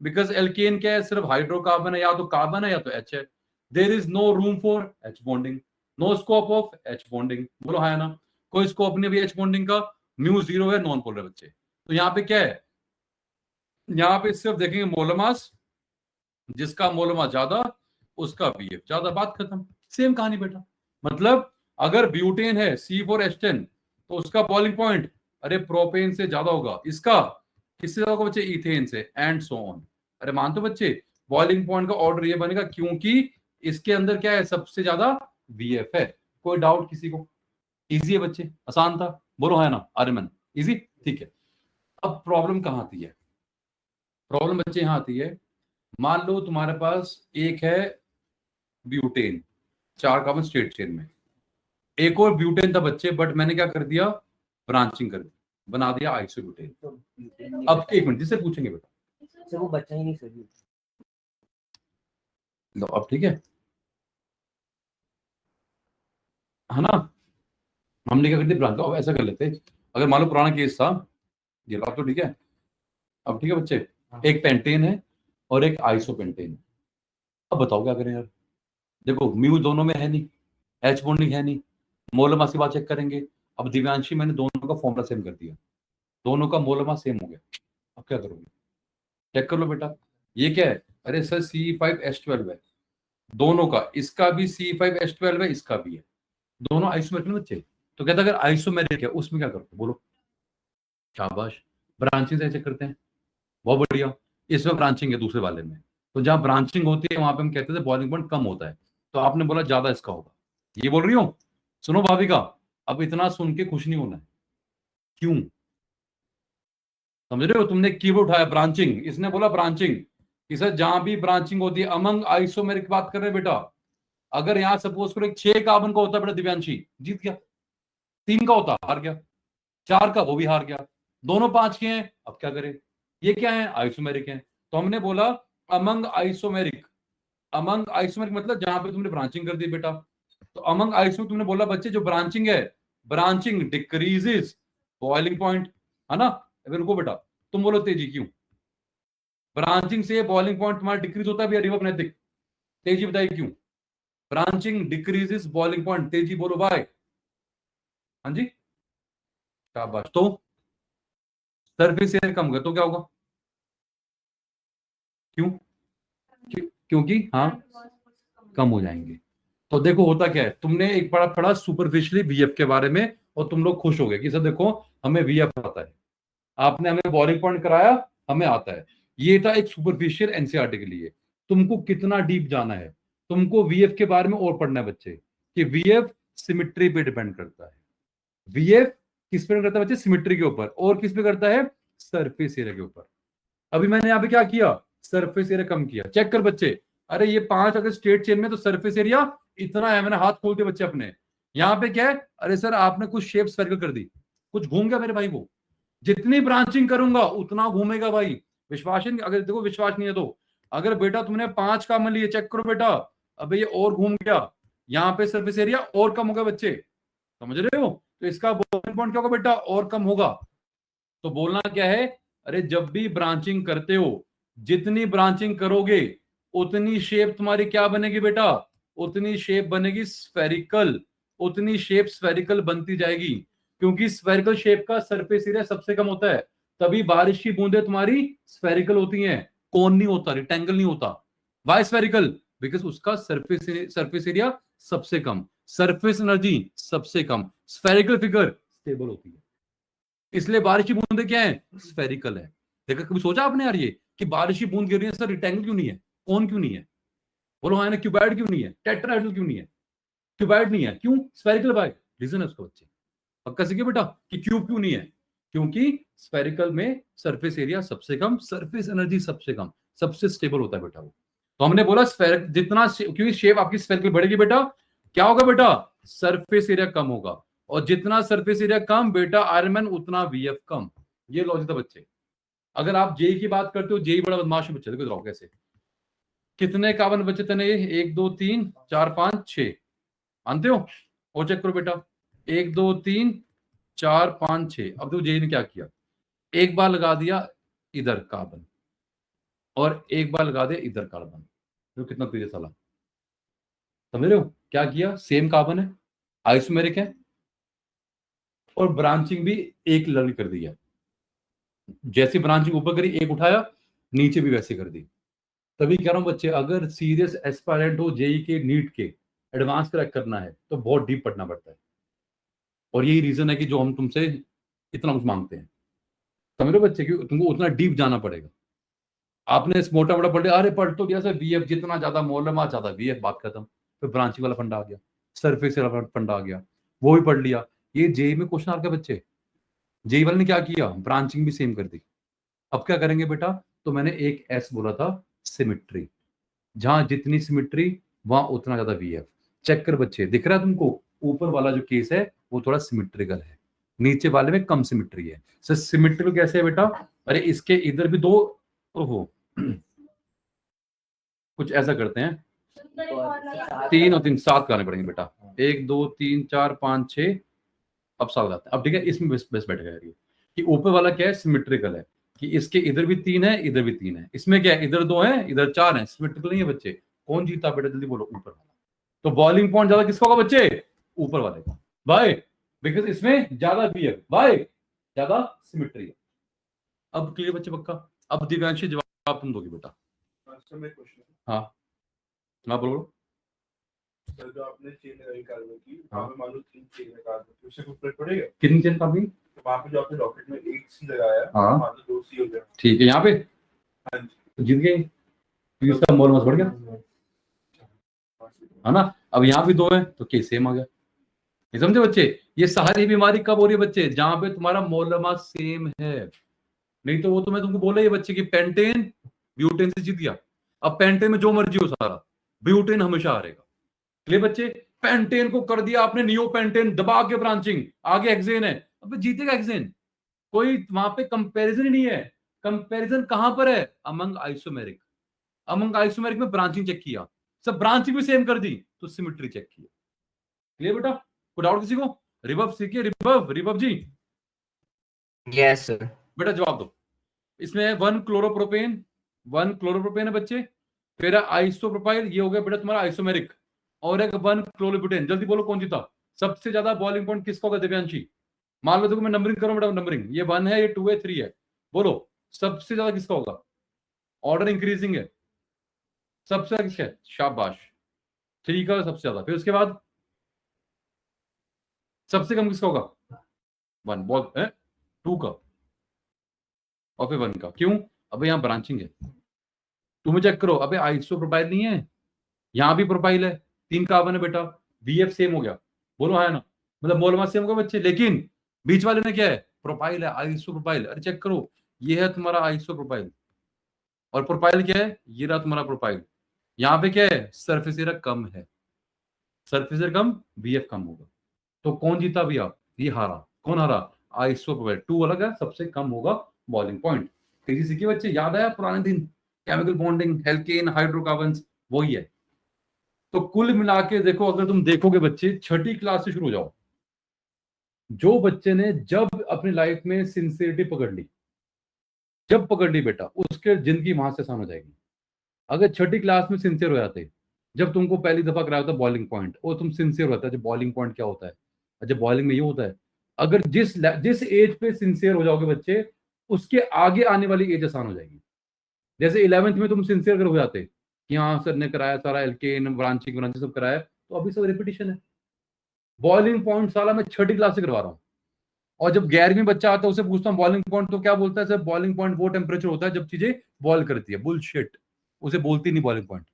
बिकॉज एल्केन क्या है, सिर्फ हाइड्रोकार्बन है, या तो कार्बन है या तो एच है। There is no room for H bonding, no scope of H bonding, बोलो है ना, कोई स्कोप नहीं है एच बॉन्डिंग का, म्यू 0 है, नॉन पोलर बच्चे। तो यहाँ पे क्या है, यहाँ पे सिर्फ देखेंगे मोलर मास, जिसका मोलर मास ज्यादा उसका VF ज्यादा, बात खत्म। सेम कहानी बेटा, मतलब अगर ब्यूटेन है C4H10 तो उसका बॉइलिंग पॉइंट अरे प्रोपेन से ज्यादा होगा, इसका किससे ज्यादा होगा बच्चे, इथेन से, एंड सो ऑन। अरे मानते बच्चे, बॉइलिंग पॉइंट का ऑर्डर ये बनेगा क्योंकि इसके अंदर क्या है, सबसे ज्यादा VF है। कोई डाउट किसी को? इजी है बच्चे, आसान था, बोलो है ना आर्यमन, इजी, ठीक है। अब प्रॉब्लम कहां आती है, प्रॉब्लम बच्चे यहां आती है, मान लो तुम्हारे पास एक है ब्यूटेन 4 कार्बन स्ट्रेट चेन में, एक और ब्यूटेन था बच्चे, बट मैंने क्या कर दिया, ब्रांचिंग कर दी, बना दिया आइसोब्यूटेन। अब एक मिनट, जिससे पूछेंगे बेटा, सर वो बच्चा ही नहीं सर। लो अब ठीक है ना, हमने क्या कर दिया, ब्रांच। अब ऐसा कर लेते, अगर मान लो पुराना केस था ये, अब तो ठीक है, अब ठीक है बच्चे, एक पेंटेन है और एक आइसोपेंटेन। अब बताओ क्या करें यार, देखो म्यू दोनों में है नहीं, एच बॉन्डिंग है नहीं, मोलर मास की बात चेक करेंगे। अब दिव्यांशी मैंने दोनों का फॉर्मूला सेम कर दिया, दोनों का मोलर मास सेम हो गया, अब क्या करोगे, चेक कर लो बेटा, ये क्या है, अरे सर C5H12 है, दोनों का, इसका भी C5H12 है, इसका भी है, दोनों आइसोमेरिक बच्चे। तो कहता अगर आइसोमेरिक है उसमें क्या करते बोलो? शाबाश, ब्रांचिंग से चेक करते हैं, बहुत बढ़िया। इसमें ब्रांचिंग है दूसरे वाले में, तो जहां ब्रांचिंग होती है वहां पे हम कहते थे बॉइलिंग पॉइंट कम होता है, तो आपने बोला ज्यादा इसका होगा, ये बोल रही हूँ। सुनो भाविका, अब इतना सुन के खुश नहीं होना है, क्यों? समझ रहे हो? तुमने कीवर्ड उठाया ब्रांचिंग, इसने बोला ब्रांचिंग, कि सर जहां भी ब्रांचिंग होती है अमंग आइसोमेरिक बात कर रहे हैं बेटा। अगर यहां सपोज करो 6 कार्बन का होता है बेटा, दिव्यांशी जीत गया, 3 का होता हार गया, 4 का वो भी हार गया, दोनों 5 के हैं, अब क्या करें? ये क्या है? आइसोमेरिक है। तो हमने बोला अमंग आइसोमेरिक, अमंग आइसोमेरिक मतलब जहां पे तुमने ब्रांचिंग कर दी बेटा। तो अमंग आइसोमेरिक तुमने बोला बच्चे जो ब्रांचिंग है, ब्रांचिंग डिक्रीजेस बॉइलिंग पॉइंट, है ना? अगर रुको बेटा, तुम बोलो तेजी क्यों? ब्रांचिंग से बॉइलिंग पॉइंट तुम्हारा डिक्रीज होता है रिवर्स, तेजी बताइए क्यों? ब्रांचिंग डिक्रीजेस बॉइलिंग पॉइंट, तेजी बोलो बाय। हाँ जी, शाबाश। तो सरफेस एरिया कम होगा तो क्या होगा? क्यों? क्योंकि हाँ, कम हो जाएंगे। तो देखो होता क्या है, तुमने एक बड़ा पढ़ा सुपरफिशियली वीएफ के बारे में और तुम लोग खुश हो गए कि सर देखो हमें वीएफ आता है, आपने हमें बॉइलिंग पॉइंट कराया, हमें आता है। ये था एक सुपरफिशियल एनसीईआरटी के लिए। तुमको कितना डीप जाना है, तुमको वीएफ के बारे में और पढ़ना है बच्चे, कि वीएफ सिमिट्री पे डिपेंड करता है। वीएफ किस पे करता है बच्चे? सिमिट्री के ऊपर। और किस पे करता है? सरफेस एरिया के ऊपर। अभी मैंने यहाँ पे क्या किया? सरफेस एरिया कम किया। चेक कर बच्चे, अरे ये 5 अगर स्ट्रेट चेन में तो सरफेस एरिया इतना है, मैंने हाथ खोल दिया बच्चे अपने। यहाँ पे क्या है? अरे सर आपने कुछ शेप स्फेरिकल कर दी, कुछ घूम गया मेरे भाई। वो जितनी ब्रांचिंग करूंगा उतना घूमेगा भाई। विश्वास नहीं, अगर देखो विश्वास नहीं है तो अगर बेटा तुमने 5 का मान लिए, चेक करो बेटा, अबे ये और घूम गया, यहाँ पे सरफेस एरिया और कम होगा बच्चे, समझ रहे हो? तो इसका बॉइलिंग पॉइंट क्या होगा बेटा? और कम होगा। तो बोलना क्या है? अरे जब भी ब्रांचिंग करते हो, जितनी ब्रांचिंग करोगे उतनी शेप तुम्हारी क्या बनेगी बेटा? उतनी शेप बनेगी स्फेरिकल, उतनी शेप स्फेरिकल बनती जाएगी, क्योंकि स्फेरिकल शेप का सरफेस एरिया सबसे कम होता है। तभी बारिश की बूंदें तुम्हारी स्फेरिकल होती हैं, कोन नहीं होता, रिक्टेंगल नहीं होता। Why spherical? बिकॉज उसका सरफेस एरिया सबसे कम, सरफेस एनर्जी सबसे कम, स्फेरिकल फिगर स्टेबल होती है। इसलिए बारिश की बूंदें क्या है? स्फेरिकल है। देखा कभी सोचा आपने यार ये कि बारिश की बूंद गिर रही है सर, रिक्टेंगल क्यों नहीं है, कोन क्यों नहीं है? बोलो हाँ, क्यूबॉइड क्यों नहीं है, टेट्राहेड्रल क्यों नहीं है? क्यूबॉइड नहीं है, क्यों? स्फेरिकल बाय रीजन है उसका बच्चे। पक्का सीखे बेटा कि क्यूब क्यों नहीं है? क्योंकि स्फेरिकल में सरफेस एरिया सबसे कम, सरफेस एनर्जी सबसे कम, सबसे स्टेबल होता है बेटा वो। तो हमने बोला स्फेरिक जितना क्योंकि शेप आपकी स्फेरिकल बढ़ेगी बेटा, क्या होगा बेटा? सरफेस एरिया कम होगा, और जितना सरफेस एरिया कम बेटा आयरन मैन उतना वीएफ कम। ये लॉजिक था बच्चे। अगर आप जेई की बात करते हो, जेई बड़ा बदमाश है बच्चे, देखो इधर आओ कैसे। कितने कार्बन बचे थे ये? 1 2 3 4 5 6, मानते हो? और चेक करो बेटा, 1 2 3 4 5 6। अब देखो जेई ने क्या किया, एक बार लगा दिया इधर कार्बन और एक बार लगा दिया इधर कार्बन, तो कितना तेज है साला। समझ रहे हो क्या किया? सेम कार्बन है, आइसोमेरिक है, और ब्रांचिंग भी एक लर्न कर दी है। जैसी ब्रांचिंग ऊपर करी, एक उठाया, नीचे भी वैसे कर दी। तभी कह रहा हूं बच्चे, अगर सीरियस एस्पायरेंट हो जेई के, नीट के, एडवांस क्रैक करना है तो बहुत डीप पढ़ना पड़ता है। और यही रीजन है कि जो हम तुमसे इतना कुछ मांगते हैं। समझ रहे हो बच्चे, कि तुमको उतना डीप जाना पड़ेगा। आपने इस मोटा मोटा पढ़ लिया, अरे पढ़ तो दिया सर वीएफ जितना ज्यादा मोलर मास ज्यादा वीएफ, बात खत्म। फिर ब्रांचिंग वाला फंडा आ गया, सरफेस वाला फंडा आ गया, वो भी पढ़ लिया। ये जेई में क्वेश्चन आ गया बच्चे। जेई वाले ने क्या किया? ब्रांचिंग भी सेम कर दी। अब क्या करेंगे बेटा? तो मैंने एक एस बोला था, सिमिट्री। जहां जितनी सिमिट्री वहां उतना ज्यादा वीएफ। चेक कर बच्चे, दिख रहा है तुमको? ऊपर वाला जो केस है वो थोड़ा सिमिट्रिकल है, नीचे वाले में कम सिमिट्री है। सर सिमिट्रिकल कैसे है बेटा? अरे इसके इधर भी दो, ओहो कुछ ऐसा करते हैं, 3 और 3 7 कराने पड़ेंगे बेटा। 1 2 3 4 5 6, अब 7 आते हैं। अब ठीक है, इसमें बेस्ट बैठेगा ये कि ऊपर वाला क्या है? सिमिट्रिकल है, कि इसके इधर भी 3 है, इधर भी 3 है। इसमें क्या है? इधर 2 है, इधर 4 है, सिमिट्रिकल नहीं है बच्चे। कौन जीता बेटा? जल्दी बोलो। ऊपर वाला। तो बॉइलिंग पॉइंट ज्यादा किसका होगा बच्चे? ऊपर वाले का। बाय, बिकॉज इसमें ज्यादा बी है, बाय ज्यादा सिमिट्री है। अब क्लियर बच्चे पक्का? अब दिव्यांशी जवाब तुम दोगे बेटा। हाँ, बोलो। सर जो आपने चेन लगाई कार्बन की, वहाँ पे मान लो 3 चेन है कार्बन की, उससे कुछ फर्क पड़ेगा? कितनी चेन काफी? तो वहाँ पे जो आपने रॉकेट में 1 सी लगाया, हाँ। मान लो 2 सी हो गया। ठीक है, यहाँ पे हाँ जी। तो जीत गए क्योंकि उसका मोल मास बढ़ गया, है ना। अब यहाँ भी 2 है तो के सेम आ गया। ये समझे बच्चे, ये सारी बीमारी कब हो रही है बच्चे? जहां पे तुम्हारा मोलर मास सेम है। नहीं तो वो तो मैं तुमको बोला ये बच्चे की पेंटेन ब्यूटेन से जीत गया। अब पेंटेन में जो मर्जी हो सारा, ब्यूटेन हमेशा हारेगा। क्लियर बच्चे? पेंटेन को कर दिया आपने नियो पेंटेन, दबा के ब्रांचिंग, आगे हेक्सेन है, अब जीतेगा हेक्सेन। कोई वहां पे कंपैरिजन ही नहीं है। कंपैरिजन कहां पर है? Among isomeric. अमंग आइसोमेरिक में ब्रांचिंग चेक किया, सब ब्रांचिंग भी सेम कर दी तो सिमेट्री चेक किया। क्लियर बेटा? कोई डाउट किसी को? रिबव सीखिए, रिबव, रिबव जी। Yes, sir. बेटा जवाब दो। इसमें 1 क्लोरोप्रोपेन, 1 क्लोरोप्रोपेन है बच्चे, फिर आइसोप्रोपाइल, ये हो गया बेटा तुम्हारा आइसोमेरिक, और एक 1 क्लोरोब्यूटेन। जल्दी बोलो कौन जीता? सबसे ज्यादा बॉइलिंग पॉइंट किसका होगा दिव्यांशी? मान लो देखो मैं नंबरिंग करूं बेटा, नंबरिंग ये 1 है, ये 2 है, 3 है, बोलो सबसे ज्यादा किसका होगा? ऑर्डर इंक्रीजिंग है, सबसे ज्यादा किसका है? शाबाश, 3 का सबसे ज्यादा। फिर उसके बाद सबसे कम किसका होगा? 1 बॉल है, 2 का, और फिर 1 का। क्यों? अबे यहाँ ब्रांचिंग है, तुम्हें चेक करो, अबे आइसो प्रोपाइल नहीं है, यहां भी प्रोपाइल है, 3 कार्बन है बेटा, बीएफ सेम हो गया, बोलो है ना, मतलब मोलर मास सेम होगा बच्चे, लेकिन बीच वाले में क्या है? प्रोपाइल है, आइसो प्रोपाइल। अरे चेक करो, ये है तुम्हारा आइसो प्रोपाइल, और प्रोपाइल क्या है? ये रहा तुम्हारा प्रोपाइल। यहाँ पे क्या है? सरफेस एरिया कम है, सरफेस एरिया कम, बीएफ कम होगा। तो कौन जीता भैया? ये हारा। कौन हारा? Iso propyl. 2 अलग है, सबसे कम होगा बॉइलिंग पॉइंट। तेजी सीखिए बच्चे, याद आया पुराने दिन, केमिकल बॉन्डिंग, एल्केन, हाइड्रोकार्बन्स, वही है। तो कुल मिला के देखो, अगर तुम देखोगे बच्चे, 6ठी क्लास से शुरू हो जाओ, जो बच्चे ने जब अपनी लाइफ में सिंसियरिटी पकड़ ली, जब पकड़ ली बेटा, उसके जिंदगी वहां से आसान हो जाएगी। अगर 6ठी क्लास में सिंसियर हो जाते, जब तुमको पहली दफा कराया होता बॉइलिंग पॉइंट, और तुम सिंसियर होता है, जब बॉइलिंग पॉइंट क्या होता है, जब बॉइलिंग में ये होता है, अगर जिस एज पे सिंसियर हो जाओगे बच्चे, उसके आगे आने वाली एज आसान हो जाएगी। जैसे 11th में तुम सिंसियर अगर हो जाते कि हाँ सर ने कराया सारा एल्केन ब्रांचिंग ब्रांचिंग सब कराया, तो अभी सब रिपीटिशन है। बॉइलिंग पॉइंट साला मैं 6ठी क्लास से करवा रहा हूँ, और जब 11वीं बच्चा आता है उसे पूछता हूँ बॉइलिंग पॉइंट, तो क्या बोलता है? सर बॉइलिंग पॉइंट वो टेम्परेचर होता है जब चीजें बॉइल करती है। बुलशिट, उसे बोलती नहीं boiling point.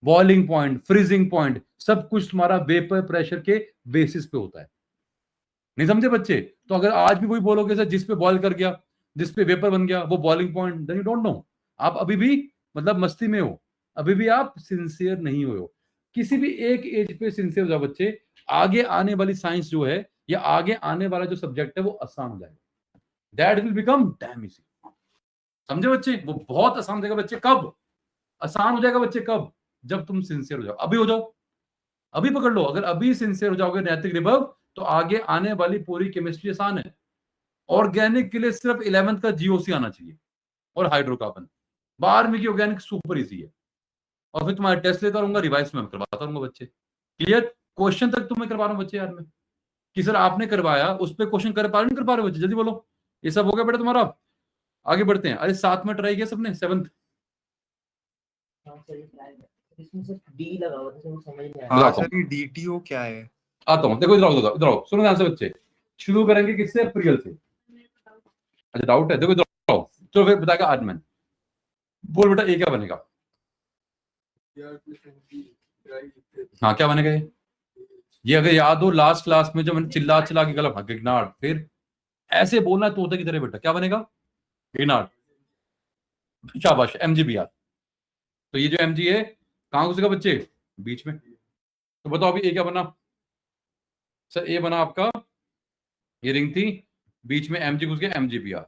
Boiling point, freezing point, सब कुछ तुम्हारा वेपर प्रेशर के बेसिस पे होता है। नहीं समझे बच्चे? तो अगर आज भी कोई बोलोगे सर जिस पे बॉइल कर गया, जिस पे वेपर बन गया, वो boiling point, then you don't know, आप अभी भी मतलब मस्ती में हो, अभी भी आप सिंसियर नहीं हुए हो। किसी भी एक एज पे सिंसियर हो जाओ बच्चे, आगे आने वाली साइंस जो है, या आगे आने वाला जो सब्जेक्ट है, वो आसान हो जाएगा। That will become dam easy. समझे बच्चे? वो बहुत आसान हो जाएगा बच्चे। कब आसान हो जाएगा बच्चे? कब? जब तुम सिंसियर हो जाओ। अभी हो जाओ, अभी पकड़ लो। अगर अभी सिंसियर हो जाओगे नैतिक रिभव, तो आगे आने वाली पूरी केमिस्ट्री आसान है। ऑर्गेनिक के लिए सिर्फ 11th का जीओसी आना चाहिए और हाइड्रोकार्बन। 12वीं की ऑर्गेनिक सुपर इजी है, और फिर तुम्हारा टेस्ट लेता रहूंगा, रिवाइज में करवाता रहूंगा बच्चे। क्लियर? क्वेश्चन तक तुम्हें करवा रहा हूँ बच्चे यार मैं, कि सर आपने करवाया उस पर क्वेश्चन कर पा रहे नहीं कर पा रहे बच्चे? जल्दी बोलो। ये सब हो गया बेटा तुम्हारा, आगे बढ़ते हैं। अरे 7 में ट्राई किया सबने? 7th हाँ सर, ये ट्राई कर। इसमें सिर्फ डी लगा हुआ था, सर वो समझ नहीं आया। हाँ बताता हूँ। सर, ये डीटीओ क्या है? आता हूँ, देखो इधर आओ, इधर आओ, सुनो ध्यान से बच्चे। शुरू करेंगे किससे? प्रियल से। अच्छा डाउट है? देखो इधर आओ, चलो फिर बताएगा आर्डमैन। बोल बेटा ए क्या बनेगा? हाँ क्या बनेगा ये अगर याद हो लास्ट क्लास में जो मैंने चिल्ला चिल्ला के गला गिगनार्ड, फिर ऐसे बोलना तोते की तरह बेटा, क्या बनेगा? गिगनार्ड। शाबाश, एमजीबीआर। तो ये जो एमजी है कहां घुसेगा बच्चे? बीच में। तो बताओ अभी ए क्या बना? सर ए बना आपका, ये रिंग थी, बीच में एमजी घुस गया, एमजीबीआर,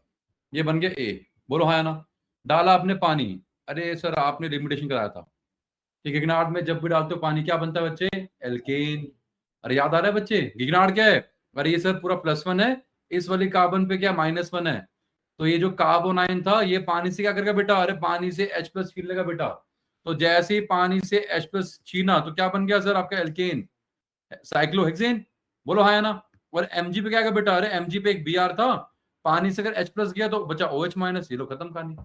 ये बन गया ए। बोलो हाँ या ना? डाला आपने पानी, अरे सर आपने लिमिटेशन कराया था कि गिगनार्ड में जब भी डालते हो पानी क्या बनता है बच्चे? एल्केन। अरे याद आ रहा है बच्चे? गिगनार्ड क्या है? अरे ये सर पूरा +1 है, इस वाली कार्बन पे क्या -1 है, तो ये जो कार्बोनाइन था ये पानी से क्या करेगा बेटा? अरे पानी से H+ छीन लेगा बेटा। तो जैसे ही पानी से H+ छीना तो क्या बन गया सर आपका? Alkane, cyclohexane. बोलो हाँ या ना? और एमजी पे क्या गया बेटा? अरे एमजी पे एक Br था, पानी से अगर H+ गया तो बचा OH-, ये लो खत्म कहानी।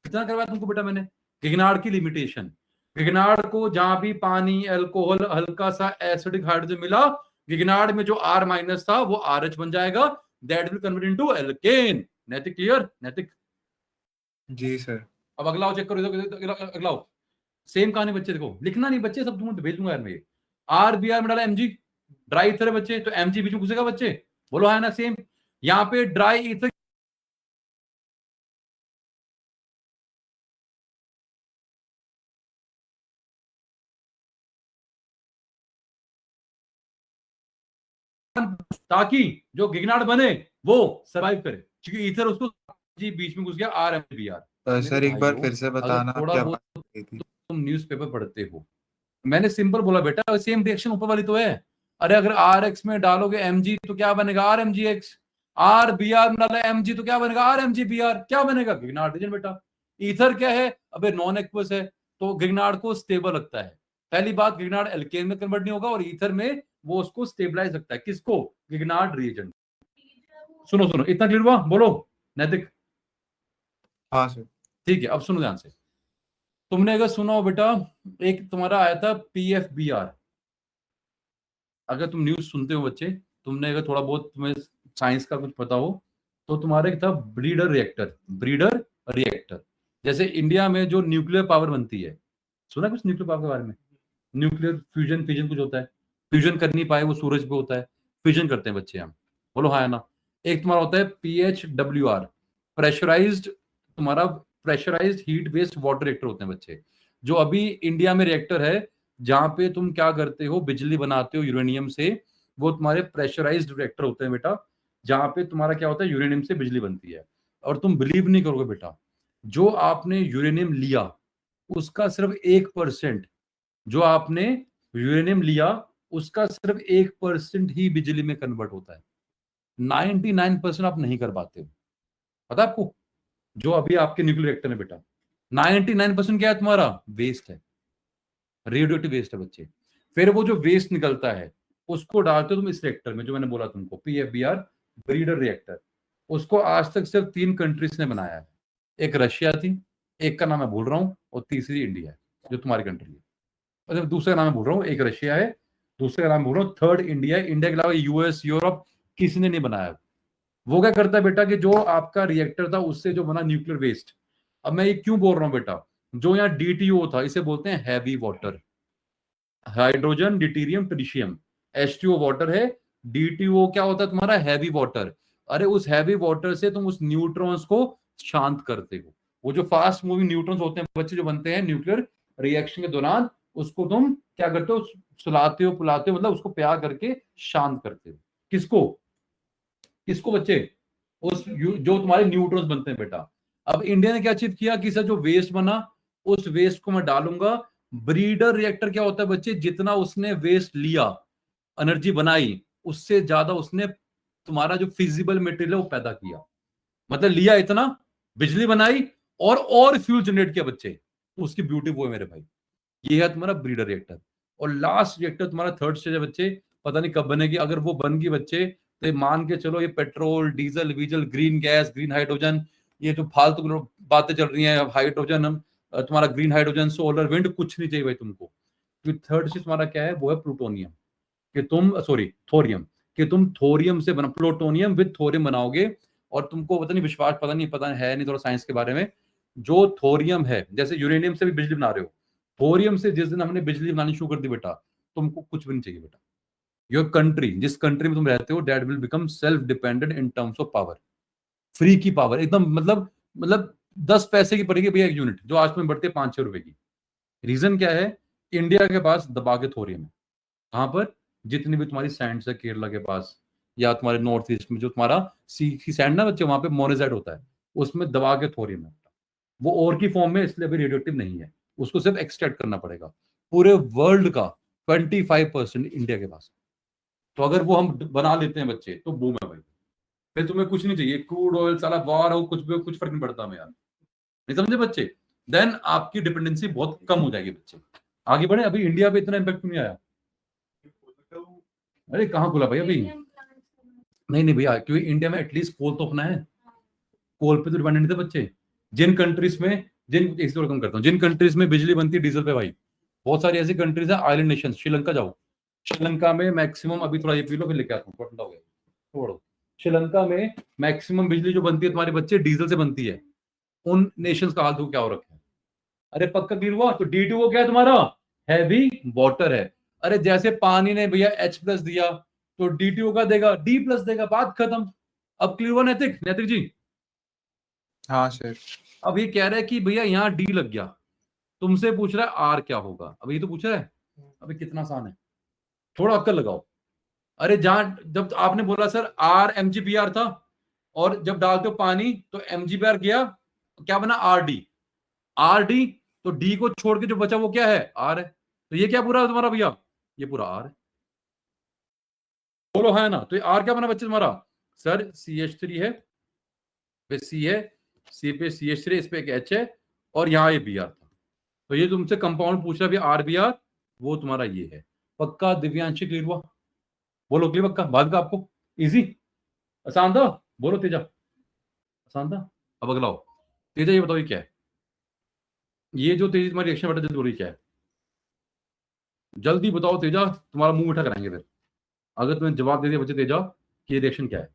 कितना करवाया तुमको बेटा मैंने? गिगनार्ड की लिमिटेशन। गिगनार्ड को जहां भी पानी, अल्कोहल, हल्का सा एसिडिक हाइड्रोजन मिला, गिगनार्ड में जो R माइनस था वो RH बन जाएगा, that will convert into alkane. Naitik clear? Naitik ji sir. अब अगला आओ, चेक करो अगला आओ। सेम कहानी बच्चे, देखो लिखना नहीं बच्चे, सब तुम भेज दूंगा यार मैं। RBr में डाला Mg, ड्राई ईथर है बच्चे, तो Mg बीच में घुसेगा बच्चे, बोलो है ना सेम। यहाँ पे ड्राई ईथर ताकि जो गिगनार्ड बने वो सरवाइव करे, क्योंकि ईथर उसको जी बीच में घुस गया RMBr। सर एक बार फिर से अगर बताना थोड़ा क्या बहुत बात की थी। तुम न्यूज़पेपर पढ़ते हो, मैंने सिंपल बोला बेटा, सेम रिएक्शन ऊपर वाली तो है। अरे अगर RX में डालोगे Mg तो क्या बनेगा? RMgX। RBr में डाला Mg तो क्या बनेगा? RMgBr। क्या बनेगा? गिगनार्ड रीजन बेटा। ईथर क्या है? अबे नॉन एक्वस है, तो गिगनार्ड को स्टेबल रखता है। पहली बात, गिगनार्ड एल्केन में कन्वर्ट नहीं होगा, और ईथर में वो उसको स्टेबलाइज रखता है। किसको? गिगनार्ड रिएजेंट। सुनो सुनो, इतना क्लियर हुआ? बोलो नैतिक। हाँ सर। ठीक है, अब सुनो ध्यान से। तुमने अगर सुना हो बेटा, एक तुम्हारा आया था PFBr। अगर तुम न्यूज सुनते हो बच्चे, तुमने अगर थोड़ा बहुत तुम्हें साइंस का कुछ पता हो, तो तुम्हारे एक था ब्रीडर रिएक्टर। ब्रीडर रिएक्टर, जैसे इंडिया में जो न्यूक्लियर पावर बनती है, सुना कुछ न्यूक्लियर पावर के बारे में? न्यूक्लियर फ्यूजन फिजन कुछ होता है, फ्यूजन कर नहीं पाए वो सूरज पे होता है, फ्यूजन करते हैं बच्चे हम, बोलो हाँ या ना। एक तुम्हारा होता है PHWR, प्रेशराइज्ड, तुम्हारा pressurised heat based water reactor होते हैं बच्चे। जो अभी इंडिया में रिएक्टर है, जहां पे तुम क्या करते हो, बिजली बनाते हो यूरेनियम से, वो तुम्हारे प्रेशराइज्ड रिएक्टर होते हैं बेटा, जहां पे तुम्हारा क्या होता है, यूरेनियम से बिजली बनती है। और तुम बिलीव नहीं करोगे बेटा, जो आपने यूरेनियम लिया उसका सिर्फ 1%, जो आपने यूरेनियम लिया उसका सिर्फ 1% ही बिजली में कन्वर्ट होता है। 99% आप नहीं कर पाते हो, पता आपको? जो अभी आपके न्यूक्लियर रिएक्टर में बेटा 99% क्या है तुम्हारा? वेस्ट है, रेडियोएक्टिव वेस्ट है बच्चे। फिर वो जो वेस्ट निकलता है उसको डालते हो तुम इस रिएक्टर में, जो मैंने बोला तुमको, PFBr ब्रीडर रिएक्टर। उसको आज तक सिर्फ 3 कंट्रीज ने बनाया है। एक रशिया थी, एक का नाम मैं भूल रहा हूँ, और तीसरी इंडिया है, जो तुम्हारी कंट्री है। मतलब दूसरे का नाम मैं भूल रहा हूँ, एक रशिया है, दूसरे का नाम भूल रहा हूँ, थर्ड इंडिया है। इंडिया के अलावा US, यूरोप किसी ने नहीं बनाया। वो क्या करता है बेटा, कि जो आपका रिएक्टर था उससे जो बना न्यूक्लियर वेस्ट, अब मैं ये क्यों बोल रहा हूँ बेटा, जो यहाँ DTO था इसे बोलते हैं heavy water, hydrogen deuterium tritium. H2O water है, DTO क्या होता है तुम्हारा? Heavy water. अरे उस हैवी वाटर से तुम उस न्यूट्रॉन्स को शांत करते हो। वो जो फास्ट मूविंग न्यूट्रॉन्स होते हैं बच्चे, जो बनते हैं न्यूक्लियर रिएक्शन के दौरान, उसको तुम क्या करते हो? सुलाते हो, पुलाते हो, मतलब उसको प्यार करके शांत करते हो। किसको? किसको बच्चे? जो तुम्हारे न्यूट्रॉन्स बनते हैं बेटा। अब इंडिया ने क्या अचीव किया कि सर जो वेस्ट बना उस वेस्ट को मैं डालूंगा। ब्रीडर रिएक्टर क्या होता है बच्चे, जितना उसने वेस्ट लिया, एनर्जी बनाई, उससे ज्यादा उसने तुम्हारा जो फिजिबल मटेरियल है वो पैदा किया। मतलब लिया इतना, बिजली बनाई, और फ्यूल जनरेट किया बच्चे। उसकी ब्यूटी वो है मेरे भाई, ये है तुम्हारा ब्रीडर रिएक्टर। और लास्ट रिएक्टर तुम्हारा थर्ड स्टेज है बच्चे, पता नहीं कब बनेगी। अगर वो बन गई बच्चे, तो ये मान के चलो, ये petrol, diesel, वीजल, green gas, green hydrogen, ये जो फालतू बातें चल रही हैं, हाइड्रोजन, तुम्हारा ग्रीन हाइड्रोजन, सोलर, विंड, कुछ नहीं चाहिए भाई तुमको। क्योंकि थर्ड स्टेज तुम्हारा क्या है, वो है प्लूटोनियम, कि तुम सॉरी थोरियम, कि तुम थोरियम से बना, प्लूटोनियम विद थोरियम बनाओगे। और तुमको पता नहीं विश्वास, पता नहीं थोड़ा साइंस के बारे में। जो थोरियम है, जैसे यूरेनियम से भी बिजली बना रहे हो, थोरियम से जिस दिन हमने बिजली बनानी शुरू कर दी बेटा, तुमको कुछ भी नहीं चाहिए बेटा। योर कंट्री, जिस कंट्री में तुम रहते हो, that will become self dependent in terms of power. Free की पावर एकदम, मतलब 10 पैसे की पड़ेगी भैया एक यूनिट, जो आज में बढ़ती है 5-6 रुपए की। रीजन क्या है? इंडिया के पास दबा के थोरियम है। कहां पर? जितनी भी तुम्हारी सैंड है केरला के पास, या तुम्हारे नॉर्थ ईस्ट में जो तुम्हारा सी की सैंड ना बच्चे, वहां पे मोनेजाइट होता है, उसमें दबा के थोरियम है। वो और की फॉर्म में, इसलिए अभी रेडियोएक्टिव नहीं है, उसको सिर्फ एक्सट्रैक्ट करना पड़ेगा। पूरे वर्ल्ड का 25% इंडिया के पास। तो अगर वो हम बना लेते हैं बच्चे, तो बूम है भाई। फिर तुम्हें कुछ नहीं चाहिए, क्रूड ऑयल, साला वार हो, कुछ भी हो, कुछ फर्क नहीं पड़ता हमें यार, नहीं समझे बच्चे? देन आपकी डिपेंडेंसी बहुत कम हो जाएगी बच्चे। आगे बढ़े। अभी इंडिया पे इतना इम्पैक्ट नहीं आया। अरे कहाँ खुला भाई अभी? नहीं भैया, क्योंकि इंडिया में एटलीस्ट कोल तो अपना है, कोल पे तो डिपेंडेंट थे बच्चे। जिन कंट्रीज में इसी थोड़ा कम करता हूँ, जिन कंट्रीज में बिजली बनती है डीजल पे भाई, बहुत सारी ऐसी कंट्रीज है, आइलैंड नेशन, श्रीलंका जाओ, श्रीलंका में मैक्सिमम, अभी थोड़ा ये पी लो फिर लेके आता हूँ, ठंडा हो गया, छोड़ो। श्रीलंका में मैक्सिमम बिजली जो बनती है तुम्हारे बच्चे डीजल से बनती है। उन नेशंस का हाल तो क्या हो रखा है? अरे पक्का क्लियर हुआ? तो D2O क्या है तुम्हारा? हैवी वाटर है। अरे जैसे पानी ने भैया H+ दिया तो D2O का देगा, D+ देगा, बात खत्म। अब क्लियर हुआ नैतिक? नैतिक जी हाँ सर। अब ये कह रहा है कि भैया यहाँ D लग गया, तुमसे पूछ रहा है R क्या होगा। अब ये तो पूछ रहा है, अभी कितना आसान है, थोड़ा अक्ल लगाओ। अरे जहां जब आपने बोला सर R mgpr था, और जब डालते हो पानी तो mgpr गया, तो क्या बना? RD, तो D को छोड़ के जो बचा वो क्या है? R है। तो ये क्या पूरा है तुम्हारा भैया? ये पूरा R है। बोलो है ना? तो ये R क्या बना बच्चे तुम्हारा? सर CH3 है, पे C है, C पे CH3, इस पे एक H है, और यहाँ ये Br था। तो ये तुमसे कंपाउंड पूछ रहा है RBr, वो तुम्हारा ये है। पक्का दिव्यांशी क्लियर हुआ? बोलो क्लियर पक्का? बाद का आपको इजी आसान था? बोलो तेजा, आसान था? अब अगला हो। तेजा ये बताओ ये क्या है? ये जो तेजी तुम्हारी रिएक्शन बेटा जल्दी हो रही क्या है? जल्दी बताओ तेजा, तुम्हारा मुंह मीठा कराएंगे फिर अगर तुम्हें जवाब दे दिया बच्चे तेजा कि ये रिएक्शन क्या है।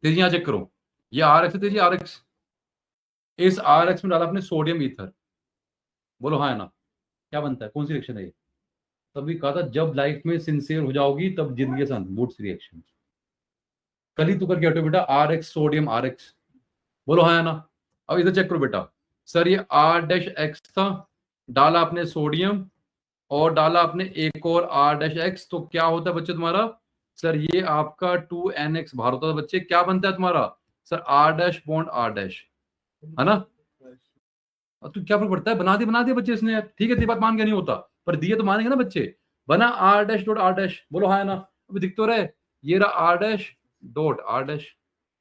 तेजी यहां चेक करो, ये RX है तेजी, RX। इस RX में डाला अपने सोडियम ईथर। बोलो हाँ है ना? क्या बनता है? कौन सी रिएक्शन है ये? तभी कहा था जब लाइफ में सिंसियर हो जाओगी तब जिंदगी आसान। वुड्स रिएक्शन कल ही तो करके हटो बेटा, RX सोडियम RX। बोलो हाँ है ना? अब इधर चेक करो बेटा, सर ये R-X था, डाला आपने सोडियम और डाला आपने एक और R-X, तो क्या होता है बच्चे तुम्हारा? सर ये आपका 2NX बाहर होता है बच्चे, क्या बनता है तुम्हारा? सर R- बॉन्ड R-, है ना? अब तो क्या फर्क पड़ता है, बना दिए बच्चे इसने यार, ठीक है तेरी बात मान के नहीं होता, पर दिए तो मानेंगे ना बच्चे। बना R-.R', बोलो हाँ है ना? अभी दिख तो रहे, ये रहा R-.R',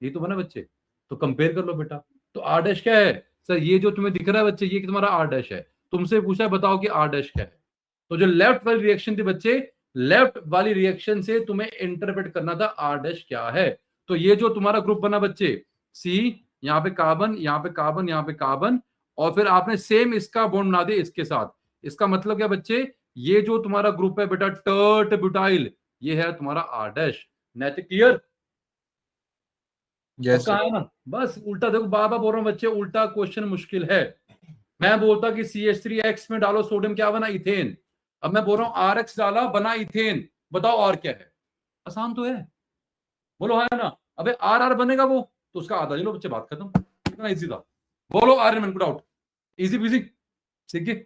ये तो बना बच्चे। तो कंपेयर कर लो बेटा, तो R- क्या है? सर ये जो तुम्हें दिख रहा है बच्चे, ये तुम्हारा R- है। तुमसे पूछा है बताओ कि R- क्या है। तो जो लेफ्ट वाली रिएक्शन थी बच्चे, लेफ्ट वाली रिएक्शन से तुम्हें इंटरप्रेट करना था R- क्या है। तो ये जो तुम्हारा ग्रुप बना बच्चे, C, यहाँ पे कार्बन, यहाँ पे कार्बन, यहाँ पे कार्बन, और फिर आपने सेम इसका बॉन्ड बना दिया इसके साथ। इसका मतलब क्या बच्चे? ये जो तुम्हारा ग्रुप है बेटा टर्ट ब्यूटाइल, ये है तुम्हारा R-। नैतिक क्लियर? यस पक्का है ना? बस उल्टा देखो, बार बार बोल रहा हूँ बच्चे, उल्टा क्वेश्चन मुश्किल है। मैं बोलता कि CH3X में डालो सोडियम, क्या बना? इथेन। अब मैं बोल रहा हूँ RX डाला बना इथेन, बताओ और क्या है? आसान तो है, बोलो है ना? अबे RR बनेगा वो, तो उसका आधा ले लो बच्चे, बात खत्म। कितना इजी था, बोलो Aryan put out. Easy peasy, सीख गए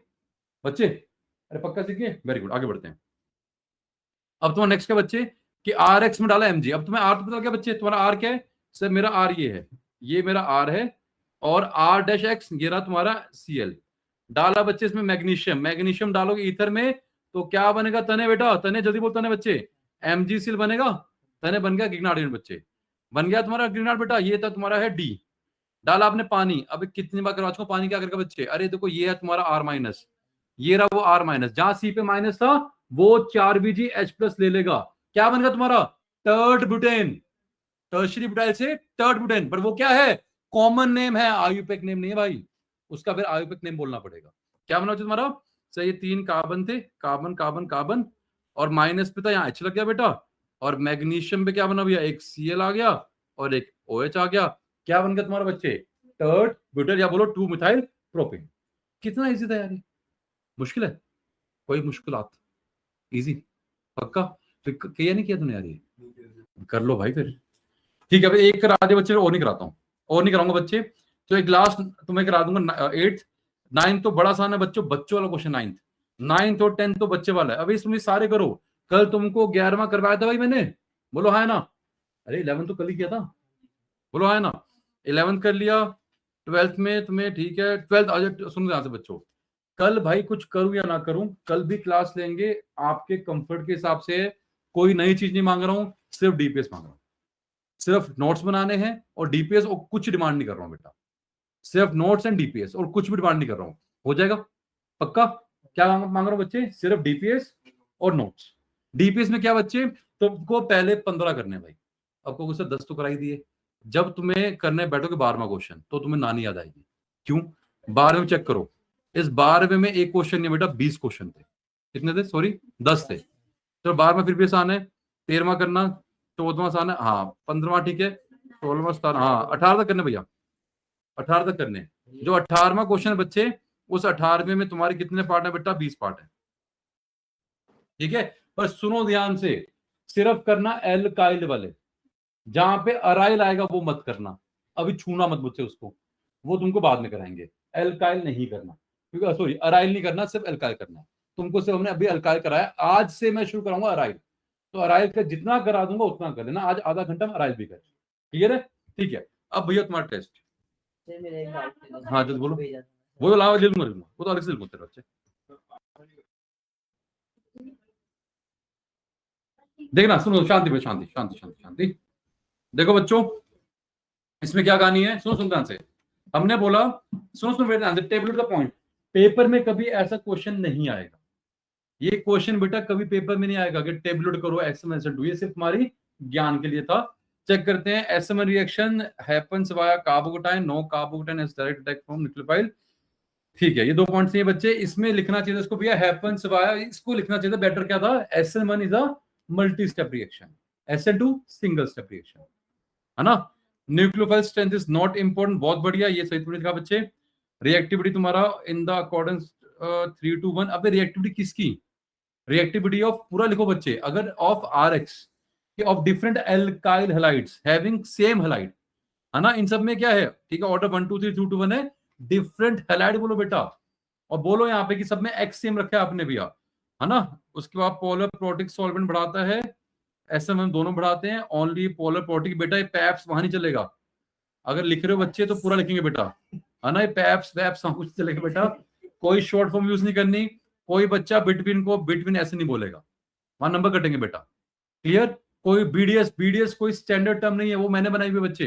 बच्चे? अरे पक्का सीख गए, वेरी गुड, आगे बढ़ते हैं। अब तुम्हारा नेक्स्ट क्या बच्चे कि RX में डाला Mg। अब तुम्हें R तो पता क्या बच्चे, तुम्हारा R क्या है? सर मेरा R ये है, ये मेरा R है, और R-X ये रहा तुम्हारा Cl। डाला बच्चे इसमें मैग्नीशियम, मैग्नीशियम डालोगे ईथर में तो क्या बनेगा? तने बेटा, तने जल्दी बोल, तने बच्चे, MgCl बनेगा, तने बन गया ग्रिग्नार्डियन बच्चे, बन गया तुम्हारा ग्रिग्नार्ड बेटा। ये था तुम्हारा है D। डाला आपने पानी, अब कितनी बार करवा चुका पानी, क्या करेगा बच्चे? अरे देखो ये है तुम्हारा R-, ये रहा वो R-, जहां C पे माइनस था वो 4Bg H+ ले लेगा, क्या बनेगा तुम्हारा? Tert butane. टर्शरी ब्यूटाइल से टर्ट ब्यूटेन, पर वो क्या है? कॉमन नेम है, आयुपेक नेम नहीं है भाई, उसका फिर आयुपेक नेम बोलना पड़ेगा। क्या बना तुम्हारा? सर ये 3 कार्बन थे, कार्बन कार्बन कार्बन, और माइनस पे था यहाँ H लग गया बेटा, और मैग्नीशियम पे क्या बना भैया? एक Cl आ गया और एक OH आ गया। क्या बन गया तुम्हारा बच्चे? टर्ट ब्यूटेन, या बोलो 2 मिथाइल प्रोपेन। कितना इजी था यार ये, मुश्किल है? कोई मुश्किलात? इजी पक्का? फिर किया नहीं किया तुमने यार ये? कर लो भाई फिर, ठीक है। एक करा दे बच्चे, और नहीं कराता हूँ, और नहीं कराऊंगा बच्चे। तो एक लास्ट तुम्हें करा दूंगा 8th 9th, तो बड़ा आसान है बच्चों, बच्चों वाला क्वेश्चन 9th और 10th तो बच्चे वाला है। अभी इसमें सारे करो, कल तुमको 11वां करवाया था भाई मैंने, बोलो हाँ है ना? अरे 11 तो कल ही किया था, बोलो हाँ है ना? 11th कर लिया, 12th में तुम्हें, ठीक है 12th आज सुनो ध्यान से बच्चों, कल भाई कुछ करूं या ना करूं, कल भी क्लास लेंगे आपके कंफर्ट के हिसाब से, कोई नई चीज नहीं मांग रहा हूं, सिर्फ डीपीएस मांग रहा हूं, सिर्फ नोट्स बनाने हैं और डीपीएस, और कुछ डिमांड नहीं कर रहा हूं बेटा, सिर्फ नोट्स एंड डीपीएस, और कुछ भी डिमांड नहीं कर रहा हूं, हो जाएगा पक्का? क्या मांग रहा हूं बच्चे? सिर्फ डीपीएस और नोट्स। डीपीएस में क्या बच्चे, तुमको पहले 15 करने भाई, आपको उससे 10 तो कराई दिए। जब तुम्हें करने बैठोगे 12वां क्वेश्चन तो तुम्हें नानी याद आएगी। क्यों? 12वें में चेक करो, इस 12वें में एक क्वेश्चन नहीं बेटा, 20 क्वेश्चन थे। कितने थे? सॉरी 10 थे। तो 12वां फिर भी आसान है, 13वां करना, 14वां आसान है, हाँ 15वां ठीक है, 16वां 17, हाँ 18 तक करने भैया, 18 तक करने। जो 18वां क्वेश्चन है बच्चे, उस 18वें में तुम्हारे कितने पार्ट है बेटा? 20 पार्ट है। ठीक है, पर सुनो ध्यान से, सिर्फ करना एल्काइल वाले, जहां पे अराइल आएगा वो मत करना, अभी छूना मत बच्चे उसको, वो तुमको बाद में कराएंगे। एल्काइल नहीं करना, क्योंकि सॉरी अराइल नहीं करना, सिर्फ एल्काइल करना है तुमको। सिर्फ हमने अभी एल्काइल कराया, आज से मैं शुरू कराऊंगा अराइल, तो अराइल का जितना करा दूंगा उतना कर लेना। आज आधा घंटा में अराइल भी कर, क्लियर है? ठीक है, अब भैया तुम्हारा टेस्ट। सर मेरा एक डाउट हाँ जल्दी बोलो। भेजा था। वो तो लावा ले लूंगा, वो तो अलग से ले लूंगा तेरे बच्चे। देखना, सुनो, शांति पे, शांति शांति शांति शांति। देखो बच्चों, इसमें क्या कहानी है, सुनो सुन ध्यान से। हमने बोला, सुनो सुनो बेटा, टेबल का पॉइंट, पेपर में कभी ऐसा क्वेश्चन नहीं आएगा। ये क्वेश्चन बेटा कभी पेपर में नहीं आएगा कि टेबलेट करो SMN2, ये सिर्फ हमारी ज्ञान के लिए था। चेक करते हैं, SMN reaction happens via carbocation, no carbocation is direct attack from nucleophile. ठीक है, ये 2 पॉइंट्स हैं बच्चे। इसमें लिखना चाहिए इसको भैया हैपेंस वाया, इसको लिखना चाहिए बेटर क्या था, SN1 is a multi step reaction, SN2 single step reaction, है ना। Nucleophile strength is not important, बहुत बढ़िया, ये सही लिखा बच्चे। रिएक्टिविटी तुम्हारा इन द अकॉर्डेंस 3:1। अब रिएक्टिविटी किसकी? रिएक्टिविटी ऑफ, पूरा लिखो बच्चे, अगर of RX of different alkyl halides having same halide, है ना। इन सब में क्या है, ठीक है, ऑर्डर 1 2 3 2 1 है, डिफरेंट हैलाइड बोलो बेटा, और बोलो यहाँ पे कि सब में X सेम रखा है आपने भैया, है ना। उसके बाद पोलर प्रोटिक सॉल्वेंट बढ़ाता है, SMM दोनों बढ़ाते हैं, ओनली पोलर प्रोटिक बेटा, ये पैप्स वहां नहीं चलेगा। अगर लिख रहे हो बच्चे तो पूरा लिखेंगे बेटा, है ना। ये पैप्स वैप्स कुछ चलेगा बेटा, कोई शॉर्ट फॉर्म यूज नहीं करनी। कोई बच्चा बिटवीन को बिटवीन ऐसे नहीं बोलेगा, वहां नंबर कटेंगे बेटा, क्लियर। कोई BDS कोई स्टैंडर्ड टर्म नहीं है, वो मैंने बनाई हुई बच्चे।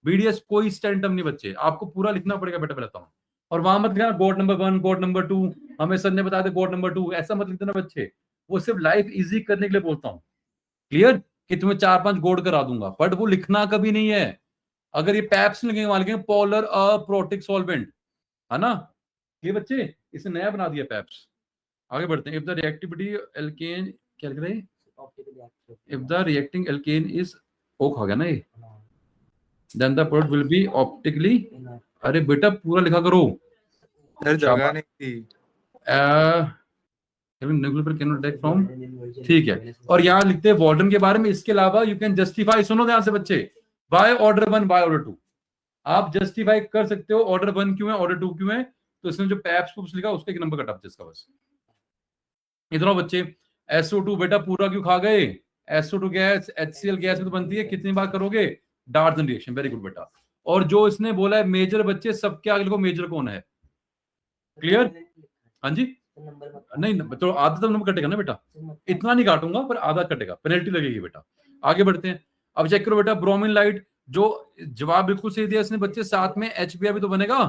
BDS कोई स्टैंडर्ड टर्म नहीं बच्चे, आपको पूरा लिखना पड़ेगा बेटा, बताता हूँ। और वहां मत लिखना गोड नंबर 1 गोड नंबर 2, हमें सर ने बताया था गोड नंबर 2, ऐसा मत लिख देना बच्चे। वो सिर्फ लाइफ इजी करने के लिए बोलता हूँ, क्लियर, कि तुम्हें 4-5 गोड करा दूंगा, बट वो लिखना कभी नहीं है। अगर ये पैप्स लिखेंगे, वहां लिखेंगे पोलर प्रोटिक सॉल्वेंट, है ना। ये बच्चे इसे नया बना दिया पैप्स। आगे बढ़ते हैं। इफ द रिएक्टिविटी एल्केन, क्या लिख रहे हैं, if the reacting alkene is, ओ खा गया ना ये, then the product will be optically, अरे बेटा पूरा लिखा करो सर, जगह नहीं थी। फ्रॉम, ठीक है। और यहाँ लिखते हैं वार्डन के बारे में, इसके अलावा यू कैन जस्टिफाई, सुनो ध्यान से बच्चे, बाय ऑर्डर 1 बाय ऑर्डर 2, आप जस्टिफाई कर सकते हो ऑर्डर 1 क्यों है, ऑर्डर 2 क्यों है। तो इसमें जो पैप्स लिखा उसका एक नंबर कटा जिसका, बस इतना बच्चे। SO2 बेटा पूरा क्यों खा गए, SO2 गैस HCl गैस में तो बनती है, कितनी बार करोगे, डार्जन रिएक्शन, वेरी गुड बेटा। और जो इसने बोला है मेजर बच्चे, सबके आगे लिखो मेजर कौन है, क्लियर। हाँ जी, नहीं तो आधा तो नंबर कटेगा ना बेटा, इतना नहीं काटूंगा पर आधा कटेगा, पेनल्टी लगेगी बेटा। आगे बढ़ते हैं, अब चेक करो बेटा, ब्रोमीन लाइट, जो जवाब बिल्कुल सही दिया इसने बच्चे, साथ में HBr भी तो बनेगा,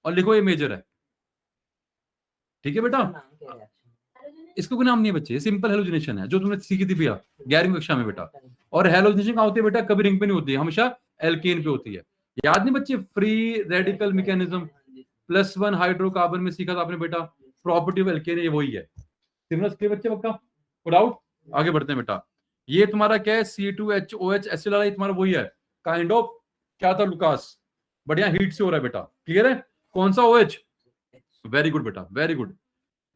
और लिखो ये मेजर है, ठीक है बेटा। इसको कोई नाम नहीं है बच्चे, सिंपल हेलोजिनेशन है, जो तुमने सीखी थी भैया 11वीं कक्षा में बेटा। और हेलोजिनेशन कहाँ होती है बेटा, कभी रिंग पे नहीं होती है, हमेशा एल्केन पे होती है, याद नहीं बच्चे। फ्री रेडिकल मैकेनिज्म +1 हाइड्रोकार्बन में सीखा था आपने बेटा, प्रॉपर्टी ऑफ एल्केन ये वही है। सिमिलर के बच्चे पक्का, डाउट। आगे बढ़ते हैं बेटा, ये तुम्हारा क्या है, C2HOH एसिड, तुम्हारा वही है, काइंड ऑफ, क्या था लुकास, बढ़िया हीट से हो रहा है बेटा, क्लियर है। कौन सा OH, वेरी गुड बेटा, वेरी गुड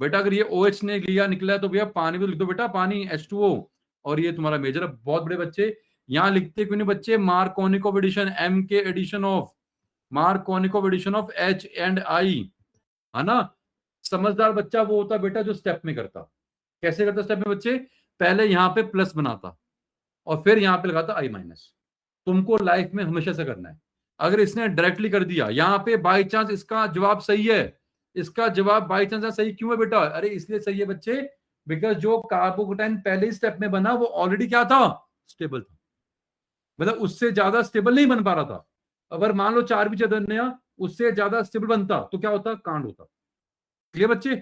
बेटा। अगर ये OH ने लिया निकला है तो भैया पानी भी लिख दो बेटा, पानी H2O, और ये तुम्हारा मेजर है। बहुत बड़े बच्चे यहाँ लिखते क्यों नहीं बच्चे, मार्कोनिकोव एडिशन, M के addition of, Markovnikov addition of H and I, है ना। समझदार बच्चा वो होता बेटा जो स्टेप में करता। कैसे करता स्टेप में बच्चे, पहले यहाँ पे प्लस बनाता और फिर यहाँ पे लगाता I-। तुमको लाइफ में हमेशा से करना है। अगर इसने डायरेक्टली कर दिया यहाँ पे, बाई चांस इसका जवाब सही है, इसका जवाब बाई चांस सही क्यों है बेटा, अरे इसलिए सही है बच्चे, बिकॉज जो कार्बोकेटाइन पहले स्टेप में बना वो ऑलरेडी क्या था, स्टेबल था, मतलब उससे ज्यादा स्टेबल नहीं बन पा रहा था। अगर मान लो 4 भी चतुर्ण्य उससे ज्यादा स्टेबल बनता तो क्या होता, कांड होता। क्लियर बच्चे,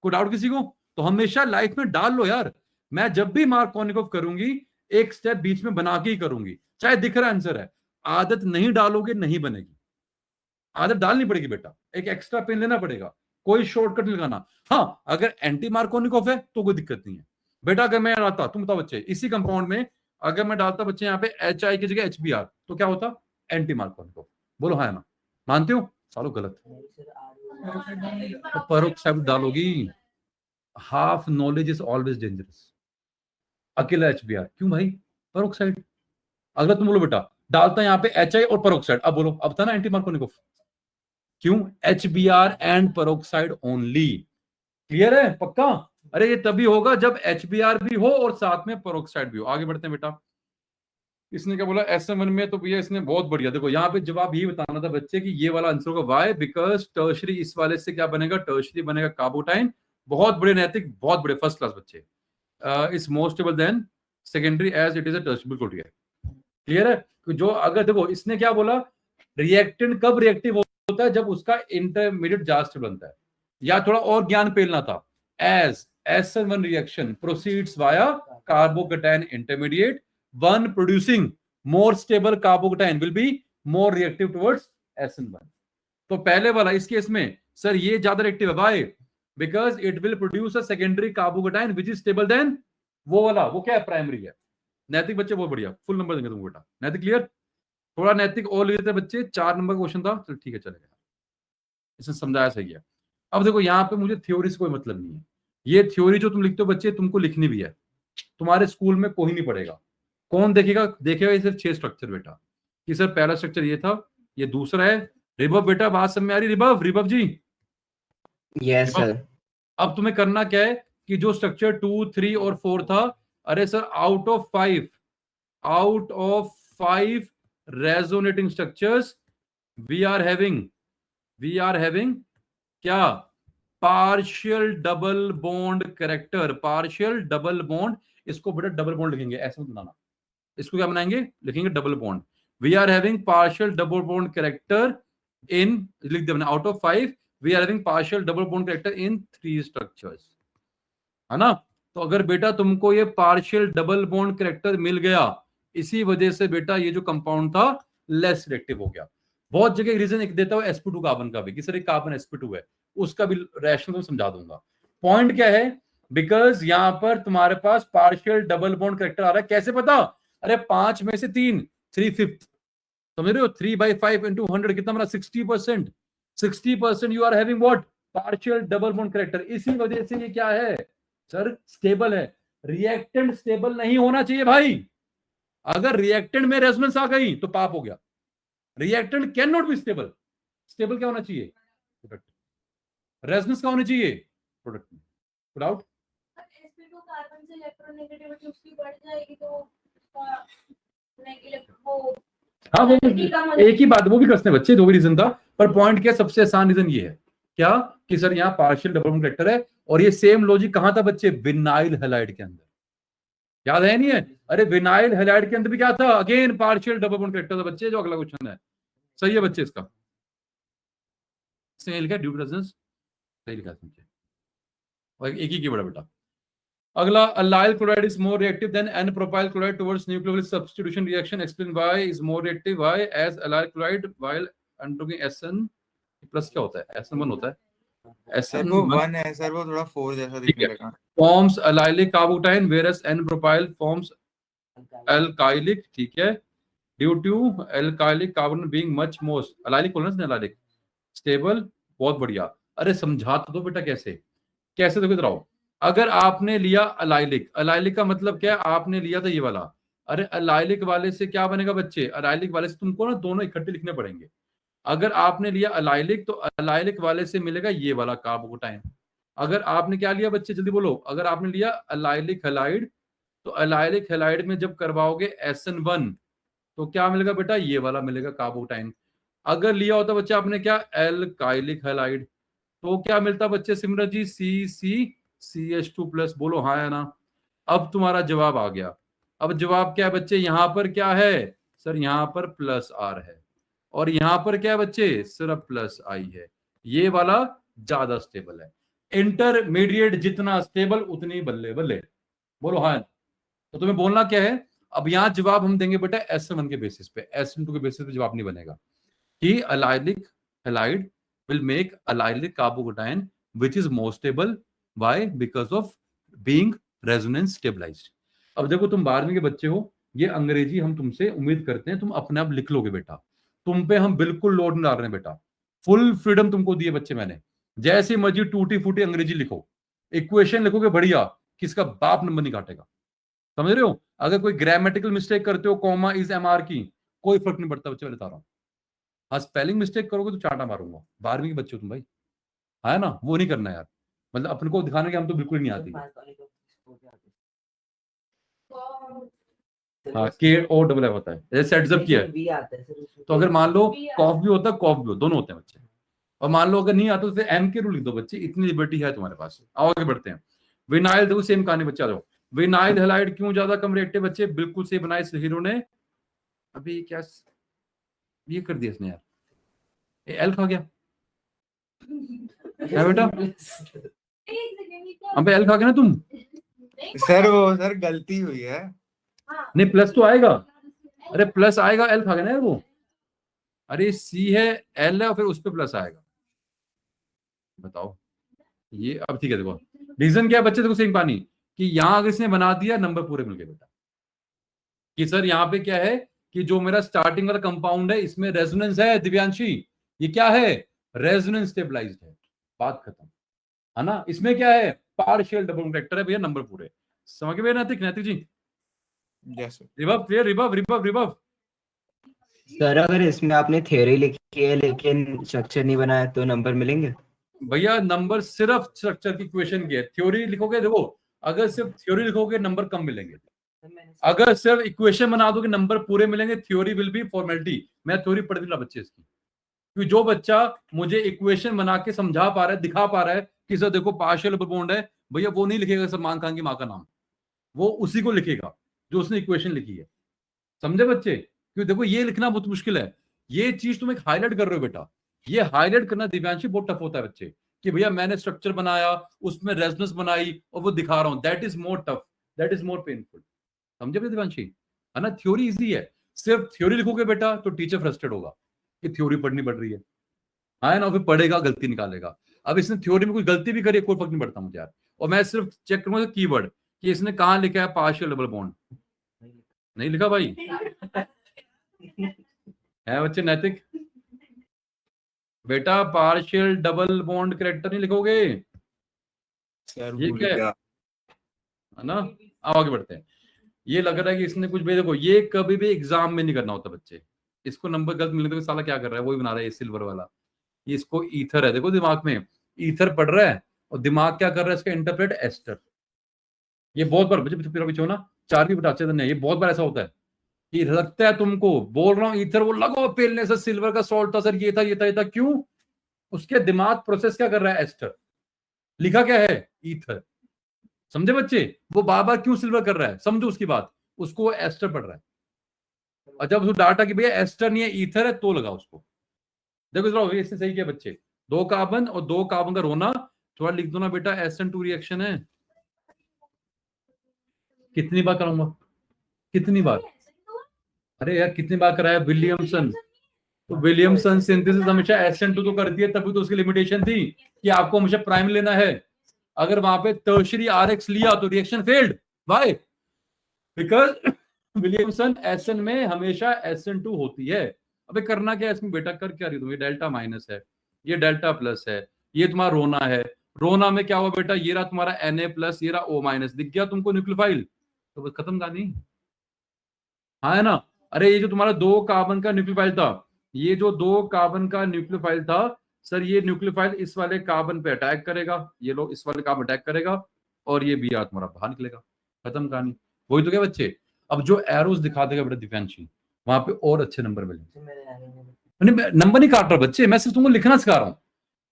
कोई डाउट किसी को, तो हमेशा लाइफ में डाल लो यार। मैं जब भी मार्कोनिकोव करूंगी एक स्टेप बीच में बना के ही करूंगी, चाहे दिख रहा आंसर है। आदत नहीं डालोगे नहीं बनेगी, आदत डालनी पड़ेगी बेटा, एक एक्स्ट्रा पेन लेना पड़ेगा, कोई शॉर्टकट नहीं लगाना। हाँ, अगर एंटी मार्कोनिकोव है तो कोई दिक्कत नहीं है बेटा। अगर मैं डालता, तुम बताओ बच्चे, इसी कंपाउंड में अगर मैं डालता बच्चे यहाँ पे HI की जगह HBr, तो क्या होता? Anti Markovnikov. बोलो हाँ ना, मानते हो? सालो गलत। तो परोक्साइड डालोगी, half knowledge is always dangerous. अकेला HBr क्यों भाई? परोक्साइड। अगर तुम बोलो बेटा डालता यहाँ पे HI और परोक्साइड, अब बोलो, अब था ना एंटी मार्कोनिकोव। क्यों? HBr and peroxide only. Clear है? पक्का? अरे ये तभी होगा जब HBr भी हो और साथ में परोक्साइड भी हो। आगे बढ़ते हैं बेटा। इसने क्या बोला SM1 में? तो भैया इसने बहुत बढ़िया, देखो यहाँ पे जवाब यही बताना था बच्चे कि ये वाला आंसर होगा वाई, बिकॉज टर्शरी इस वाले से क्या बनेगा? टर्शरी बनेगा कार्बोटाइन। बहुत बड़े नैतिक, बहुत बड़े फर्स्ट क्लास बच्चे। Is more stable than secondary as it is a tertiary. बिल्कुल ठीक है, क्लियर है? जो अगर देखो इसने क्या बोला, रिएक्टेंट कब रिएक्टिव होता है? जब उसका इंटरमीडिएट ज्यादा स्टेबल बनता है। या थोड़ा और ज्ञान पेलना था, as SN1 reaction proceeds via carbocation intermediate, one producing more stable carbocation will be more reactive towards SN1। तो पहले वाला इस केस में सर ये ज्यादा रिएक्टिव है, why? Because it will produce a secondary carbocation which is stable than वो वाला, वो क्या है? प्राइमरी है। नैतिक बच्चे बहुत बढ़िया, फुल नंबर देंगे तुमको बेटा। नैतिक क्लियर? थोड़ा नैतिक और लेते बच्चे, 4 नंबर का क्वेश्चन था, चल ठीक है चलेगा, इसने समझाया सही है। अब देखो यहाँ पे मुझे थ्योरी से कोई मतलब नहीं है, ये थ्योरी जो तुम लिखते हो बच्चे तुमको लिखनी भी है, तुम्हारे स्कूल में कोई नहीं पढ़ेगा। कौन देखेगा? देखेगा ये सिर्फ 6 स्ट्रक्चर बेटा, कि सर पहला स्ट्रक्चर ये था, ये दूसरा है। रिबव बेटा बात समझ में आ रही? रिबव, रिबव जी? Yes sir. अब तुम्हें करना क्या है कि जो स्ट्रक्चर 2, 3 और 4 था, अरे sir out of 5 resonating structures we are having क्या? Partial double bond character. Partial double bond, इसको बेटा डबल बॉन्ड लिखेंगे, ऐसे मत बनाना, इसको क्या बनाएंगे? लिखेंगे double bond. We are having partial double bond character in, लिख दे out of 5 we are having partial double bond character in 3 structures, है ना? तो अगर बेटा तुमको ये पार्शियल डबल बॉन्ड कैरेक्टर मिल गया, इसी वजह से बेटा ये जो कंपाउंड था लेस रिएक्टिव हो गया। बहुत जगह रीजन एक देता हूं sp2 कार्बन का भी, कि सर एक कार्बन sp2 है, उसका भी रैशनल तो समझा दूंगा। पॉइंट क्या है? बिकॉज यहां पर तुम्हारे पास पार्शियल डबल बॉन्ड कैरेक्टर आ रहा है। कैसे पता? अरे 5 में से 3, 3/5, समझ रहे हो? 3/5 into 100 कितना बना? 60%। 60% you are having what? Partial double bond character. इसी वजह से ये क्या है सर? स्टेबल है। रिएक्टेंट स्टेबल नहीं होना चाहिए भाई। अगर रिएक्टेंट में रेजोनेंस आ गई तो पाप हो गया। Reactant can not be stable. Stable क्या होना चाहिए? प्रोडक्ट। रेजोनेंस क्या होना चाहिए? प्रोडक्ट में। विदाउट sp2 कार्बन से इलेक्ट्रोनेगेटिविटी उसकी बढ़ जाएगी तो उसका वो, हाँ वो एक ही बात, वो भी करते हैं बच्चे, दो भी रीजन था, पर पॉइंट क्या? सबसे आसान रीजन ये है क्या कि सर यहाँ पार्शियल डबल बॉन्ड कैरेक्टर है, और ये सेम लॉजिक कहां था बच्चे? विनाइल हैलाइड के अंदर। याद है नहीं है? अरे विनाइल हैलाइड के अंदर भी क्या था? Again partial double bond character था बच्चे। जो अगला क्वेश्चन है सही है बच्चे, इसका सही लिखा ड्यू टू रेजोनेंस, सही लिखा समझे, और एक ही की बड़ा बेटा। अगला, allyl chloride is more reactive than n-propyl chloride towards nucleophilic substitution reaction. Explain why is more reactive. Why? As allyl chloride while undergoing SN plus क्या होता है? SN1 होता है। सर वो 1 है सर, वो थोड़ा 4 जैसा दिखने लगा। forms allylic carbocation whereas n-propyl forms alkylic, ठीक है, due to alkylic carbon being much more allylic बोलना है, allylic stable। बहुत बढ़िया। अरे समझा तो दो बेटा, कैसे देखो इधर आओ। अगर आपने लिया अलाइलिक, अलाइलिक का मतलब क्या है? आपने लिया था ये वाला, अरे अलाइलिक वाले से क्या बनेगा बच्चे? अलाइलिक वाले से तुमको ना दोनों इकट्ठे लिखने पड़ेंगे। अगर आपने लिया अलाइलिक तो अलाइलिक वाले से मिलेगा ये वाला कार्बोकेटाइन। अगर आपने क्या लिया बच्चे? जल्दी बोलो। अगर आपने लिया अलाइलिक हैलाइड, तो अलाइलिक हैलाइड में जब करवाओगे SN1 तो क्या मिलेगा बेटा? ये वाला मिलेगा कार्बोकेटाइन। अगर लिया होता बच्चे आपने क्या? एल्काइलिक हैलाइड, तो क्या मिलता बच्चे? सिमरत जी CH2+। बोलो हाँ या ना। अब तुम्हारा जवाब आ गया। अब जवाब क्या है बच्चे? यहां पर क्या है सर? यहां पर +R है, और यहां पर क्या है बच्चे? सिर्फ +I है। ये वाला ज्यादा स्टेबल है। इंटरमीडिएट जितना स्टेबल उतनी बल्ले बल्ले। बोलो हाँ। तो तुम्हें बोलना क्या है? अब यहाँ जवाब हम देंगे बेटा SN1 के बेसिस पे, SN2 के बेसिस पे जवाब नहीं बनेगा कि allylic halide will make allylic carbocation which is more stable. Why? Because of being resonance stabilized. अब देखो तुम 12वीं के बच्चे हो, ये अंग्रेजी हम तुमसे उम्मीद करते हैं तुम अपने आप लिख लोगे बेटा, तुम पे हम बिल्कुल लोड नहीं डाल रहे हैं बेटा, फुल फ्रीडम तुमको दी है बच्चे मैंने, जैसी मर्जी टूटी फूटी अंग्रेजी लिखो, इक्वेशन लिखोगे बढ़िया, किसका बाप नंबर नहीं काटेगा, समझ रहे हो। अगर कोई ग्रामेटिकल मिस्टेक करते हो, कॉमा इज MR की, कोई फर्क नहीं पड़ता बच्चे, मैं बता रहा हूँ। हाँ स्पेलिंग मिस्टेक करोगे तो चांटा मारूंगा, 12वीं के बच्चे हो तुम भाई, है ना, वो नहीं करना यार, मतलब अपन को दिखाने के हम तो बिल्कुल नहीं आती। हाँ KOFF होता है, जैसे सेट्स अप किया है, भी आता है सर उसमें। तो अगर मान लो कॉफ भी होता है कॉफ भी हो, दोनों होते हैं बच्चे, और मान लो अगर नहीं आता तो M के रूल लिख दो बच्चे, इतनी लिबर्टी है तुम्हारे पास। आओ आगे बढ़ते हैं। विनाइल, देखो सेम कहानी बच्चे, आ जाओ। विनाइल हैलाइड क्यों ज्यादा कम रिएक्टिव बच्चे, बिल्कुल सही बनाया इस हीरो ने। अभी क्या ये कर दिया इसने यार, एल खा गया क्या बेटा, अबे एल खा गया ना तुम, सर वो सर गलती हुई है। नहीं प्लस तो आएगा, अरे प्लस आएगा, एल खा गया ना यार वो, अरे सी है एल है और फिर उस पर प्लस आएगा, बताओ ये। अब ठीक है, देखो रीजन क्या है बच्चे, देखो सेम पानी कि यहां अगर इसने बना दिया नंबर पूरे मिल गए बेटा, कि सर यहाँ पे क्या है कि जो मेरा स्टार्टिंग वाला कंपाउंड है इसमें रेजोनेंस है दिव्यांशी, ये क्या है, रेजोनेंस स्टेबलाइज्ड है, बात खत्म, है ना। इसमें क्या है, पार्शियल डबल कॉन्ट्रैक्टर है भैया, नंबर पूरे, समझ गए भैया Naitik ji. Yes Ribhav clear, Ribhav. Sir अगर इसमें आपने थ्योरी लिखी है लेकिन स्ट्रक्चर नहीं बनाया तो नंबर मिलेंगे? भैया नंबर सिर्फ स्ट्रक्चर की इक्वेशन की है, थ्योरी लिखोगे, देखो अगर सिर्फ थ्योरी लिखोगे नंबर कम मिलेंगे, अगर सिर्फ इक्वेशन बना दोगे नंबर पूरे मिलेंगे, थ्योरी विल बी फॉर्मेलिटी। मैं थ्योरी पढ़ दिला बच्चे इसकी, क्योंकि जो बच्चा मुझे इक्वेशन बना के समझा पा रहा है, दिखा पा रहा है कि सर देखो पार्शियल डबल बॉन्ड है, भैया वो नहीं लिखेगा सलमान खान की माँ का नाम, वो उसी को लिखेगा जो उसने इक्वेशन लिखी है, समझे बच्चे। क्योंकि देखो ये लिखना बहुत मुश्किल है, ये चीज तुम एक हाईलाइट कर रहे हो बेटा, ये हाईलाइट करना दिव्यांशी बहुत टफ होता है बच्चे, कि भैया मैंने स्ट्रक्चर बनाया, उसमें रेजोनेंस बनाई और वो दिखा रहा हूं, that is more tough, that is more painful, समझे भैया दिव्यांशी, है ना। थ्योरी इजी है, सिर्फ थ्योरी लिखोगे बेटा तो टीचर फ्रस्ट्रेट होगा कि थ्योरी पढ़नी पड़ रही है ना, फिर पढ़ेगा गलती निकालेगा। अब इसने थ्योरी में कोई गलती भी करी, कोई फर्क नहीं पड़ता मुझे यार, और मैं सिर्फ चेक करूंगा कीवर्ड कि इसने कहां लिखा है पार्शियल डबल बॉन्ड, नहीं लिखा भाई है बच्चे नैतिक, बेटा पार्शियल डबल बॉन्ड कैरेक्टर नहीं लिखोगे, सर ये भूल क्या गया। है ना। अब आगे बढ़ते हैं। ये लग रहा है कि इसने कुछ भी, देखो ये कभी भी एग्जाम में नहीं करना होता बच्चे, इसको नंबर गलत मिलने तो साला क्या कर रहा है, वही बना रहा है सिल्वर वाला, इसको ईथर है, देखो दिमाग में ईथर पढ़ रहा है और दिमाग क्या कर रहा है इसका, इंटरप्रेट एस्टर। ये बहुत बार पीछे हो ना, 4वीं बटाचे ये बहुत बार ऐसा होता है कि लगता है तुमको, बोल रहा हूँ ईथर, वो लगो पेलने से सिल्वर का सॉल्ट था सर, ये था ये था ये था, क्यों, उसके दिमाग प्रोसेस क्या कर रहा है, एस्टर, लिखा क्या है ईथर, समझे बच्चे, वो बार बार क्यों सिल्वर कर रहा है, समझो उसकी बात, उसको एस्टर पढ़ रहा है, और जब उसको डाटा कि भैया एस्टर नहीं है ईथर है तो लगा उसको। देखो जरा इसने सही किया बच्चे, 2 कार्बन और 2 कार्बन का रोना, थोड़ा लिख दो ना बेटा, SN2 रिएक्शन है, कितनी बार कराऊंगा, कितनी बार, अरे यार कितनी बार कराया विलियमसन, तो विलियमसन सिंथेसिस हमेशा SN2 तो करती है, तभी तो उसकी लिमिटेशन थी कि आपको हमेशा प्राइम लेना है, अगर वहां पे टर्शियरी RX लिया तो reaction failed, why, because Williamson SN में हमेशा SN2 होती है। अबे करना क्या है इसमें बेटा, कर क्या रही हो तुम, ये डेल्टा माइनस है, ये डेल्टा प्लस है, ये तुम्हारा रोना है, रोना में क्या हुआ बेटा, ये रहा तुम्हारा Na प्लस, ये रहा O माइनस, दिख गया तुमको न्यूक्लियोफाइल, तो बस खत्म कहानी, हाँ है ना। अरे ये जो तुम्हारा 2 कार्बन का न्यूक्लियोफाइल था, ये जो 2 कार्बन का न्यूक्लियोफाइल था सर, ये न्यूक्लियोफाइल इस वाले कार्बन पे अटैक करेगा, ये लो इस वाले कार्बन अटैक करेगा और ये Br तुम्हारा बाहर निकलेगा, खत्म कहानी, वही तो क्या बच्चे। अब जो एरोस दिखा देगा बेटा दिव्यांशी, वहां पे और अच्छे नंबर मिलेंगे, नंबर नहीं काट रहा बच्चे, मैं सिर्फ तुमको लिखना सिखा रहा हूँ,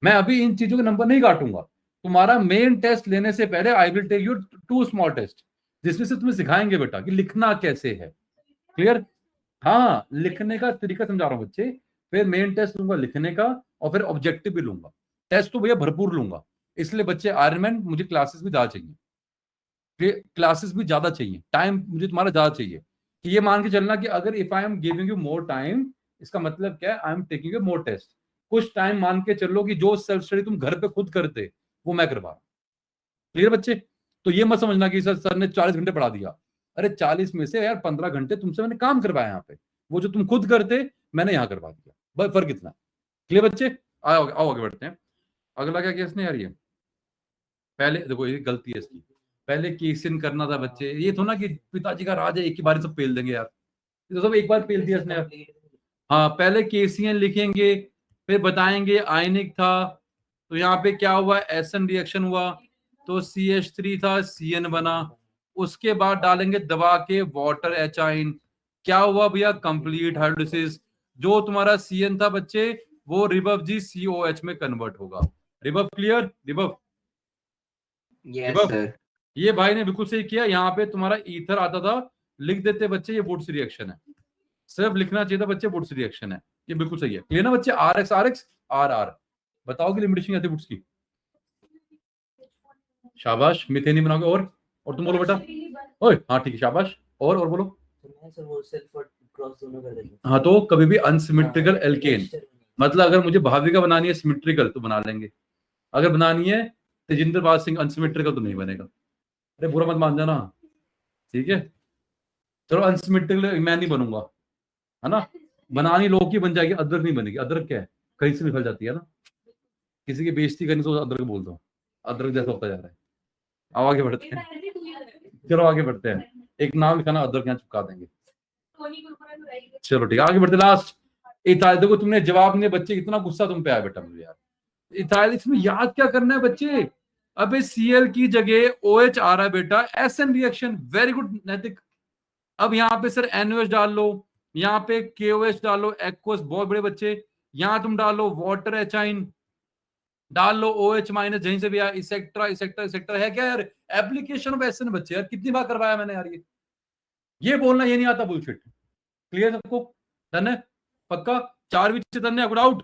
मैं अभी इन चीजों के नंबर नहीं काटूंगा, तुम्हारा मेन टेस्ट लेने से पहले I will take you 2 small test, जिसमें से तुम्हें सिखाएंगे बेटा कि लिखना कैसे है, क्लियर, हाँ लिखने का तरीका समझा रहा हूँ बच्चे, फिर मेन टेस्ट लूंगा लिखने का और फिर ऑब्जेक्टिव भी लूंगा, टेस्ट तो भैया भरपूर लूंगा, इसलिए बच्चे आयरनमैन मुझे क्लासेस भी ज्यादा चाहिए, क्लासेस भी ज्यादा चाहिए, टाइम मुझे तुम्हारा ज्यादा चाहिए, कि ये मान के चलना कि अगर if I am giving you more time, इसका मतलब क्या है, I am taking you more test. कुछ टाइम मान के चलो कि जो सेल्फ स्टडी तुम घर पे खुद करते वो मैं करवा रहा हूं। क्लियर बच्चे? तो ये मत समझना कि सर ने 40 घंटे पढ़ा दिया। अरे 40 में से यार 15 घंटे तुमसे मैंने काम करवाया यहाँ पे, वो जो तुम खुद करते मैंने यहाँ करवा दिया, बस फर्क इतना। क्लियर बच्चे? आओ आओ आगे बढ़ते हैं। अगला क्या केस नहीं यार, ये पहले देखो ये गलती है इसकी, पहले केस इन करना था बच्चे। ये तो ना कि पिताजी का राज है एक ही बार सब पेल देंगे यार, ये तो सब एक बार पेल दिया इसने यार। हाँ, पहले केसीएन लिखेंगे, फिर बताएंगे आयनिक था तो यहाँ पे क्या हुआ, एसएन रिएक्शन हुआ तो CH3 था, CN बना। उसके बाद डालेंगे दबा के वाटर एचाइन, क्या हुआ भैया, कंप्लीट हाइड्रोलिसिस। जो तुम्हारा CN था बच्चे वो रिबव जी COH में कन्वर्ट होगा। रिबव क्लियर? रिबव यस रिबव। सर। ये भाई ने बिल्कुल सही किया। यहाँ पे तुम्हारा ईथर आता था, लिख देते बच्चे ये वुड्स रिएक्शन है, सिर्फ लिखना चाहिए था बच्चे वुड्स रिएक्शन है। ये बिल्कुल सही है। क्लियर ना बच्चे? RX RX RR बताओ कि लिमिटेशन आती है वुड्स की। शाबाश, मीथेन नहीं बनाओगे। और तुम बोलो बेटा। ओए हाँ ठीक है, शाबाश। और बोलो। सर वो सेल्फ और क्रॉस दोनों कर देंगे। हाँ, तो कभी भी अनसिमेट्रिकल एल्केन, मतलब अगर मुझे भाविका बनानी है सिमेट्रिकल तो बना लेंगे, अगर बनानी है तेजिंदर पाल सिंह अनसिमेट्रिकल तो नहीं बनेगा। अरे बुरा मत मान जाना, ठीक है? चलो अनसिमेट्रिकल मैं नहीं बनूंगा, है ना? बनानी लोग की बन जाएगी, अदरक नहीं बनेगी। अदरक क्या है, कहीं से निकल जाती है ना, किसी की बेइज्जती करनी तो अदरक बोल दो, अदरक जैसा होता जा रहा है। अब आगे बढ़ते हैं, चलो आगे बढ़ते हैं। एक नाम लिखाना, अदरक यहाँ चिपका देंगे। चलो ठीक है, आगे बढ़ते। Last ethyl. देखो तुमने जवाब नहीं, बच्चे इतना गुस्सा तुम पे आया बेटा मुझे यार। इथाइल इसमें याद क्या करना है बच्चे, अबे Cl की जगह OH आ रहा है बेटा, SN रिएक्शन। वेरी गुड नैतिक। अब यहाँ पे सर NOH डाल लो, यहाँ पे KOH डालो, एक्वस, बहुत बड़े बच्चे। यहाँ तुम डालो वाटर एचाइन, डाल लो OH माइनस, जहीं से भी आया, इसेक्ट्रा इसेक्ट्रा इसेक्ट्रा। है क्या यार एप्लीकेशन ऑफ SN बच्चे यार, कितनी बार करवाया मैंने यार। ये बोलना ये नहीं आता बुलशिट। क्लियर सबको? डन है? पक्का? 4 भी चेतन्य गुड आउट।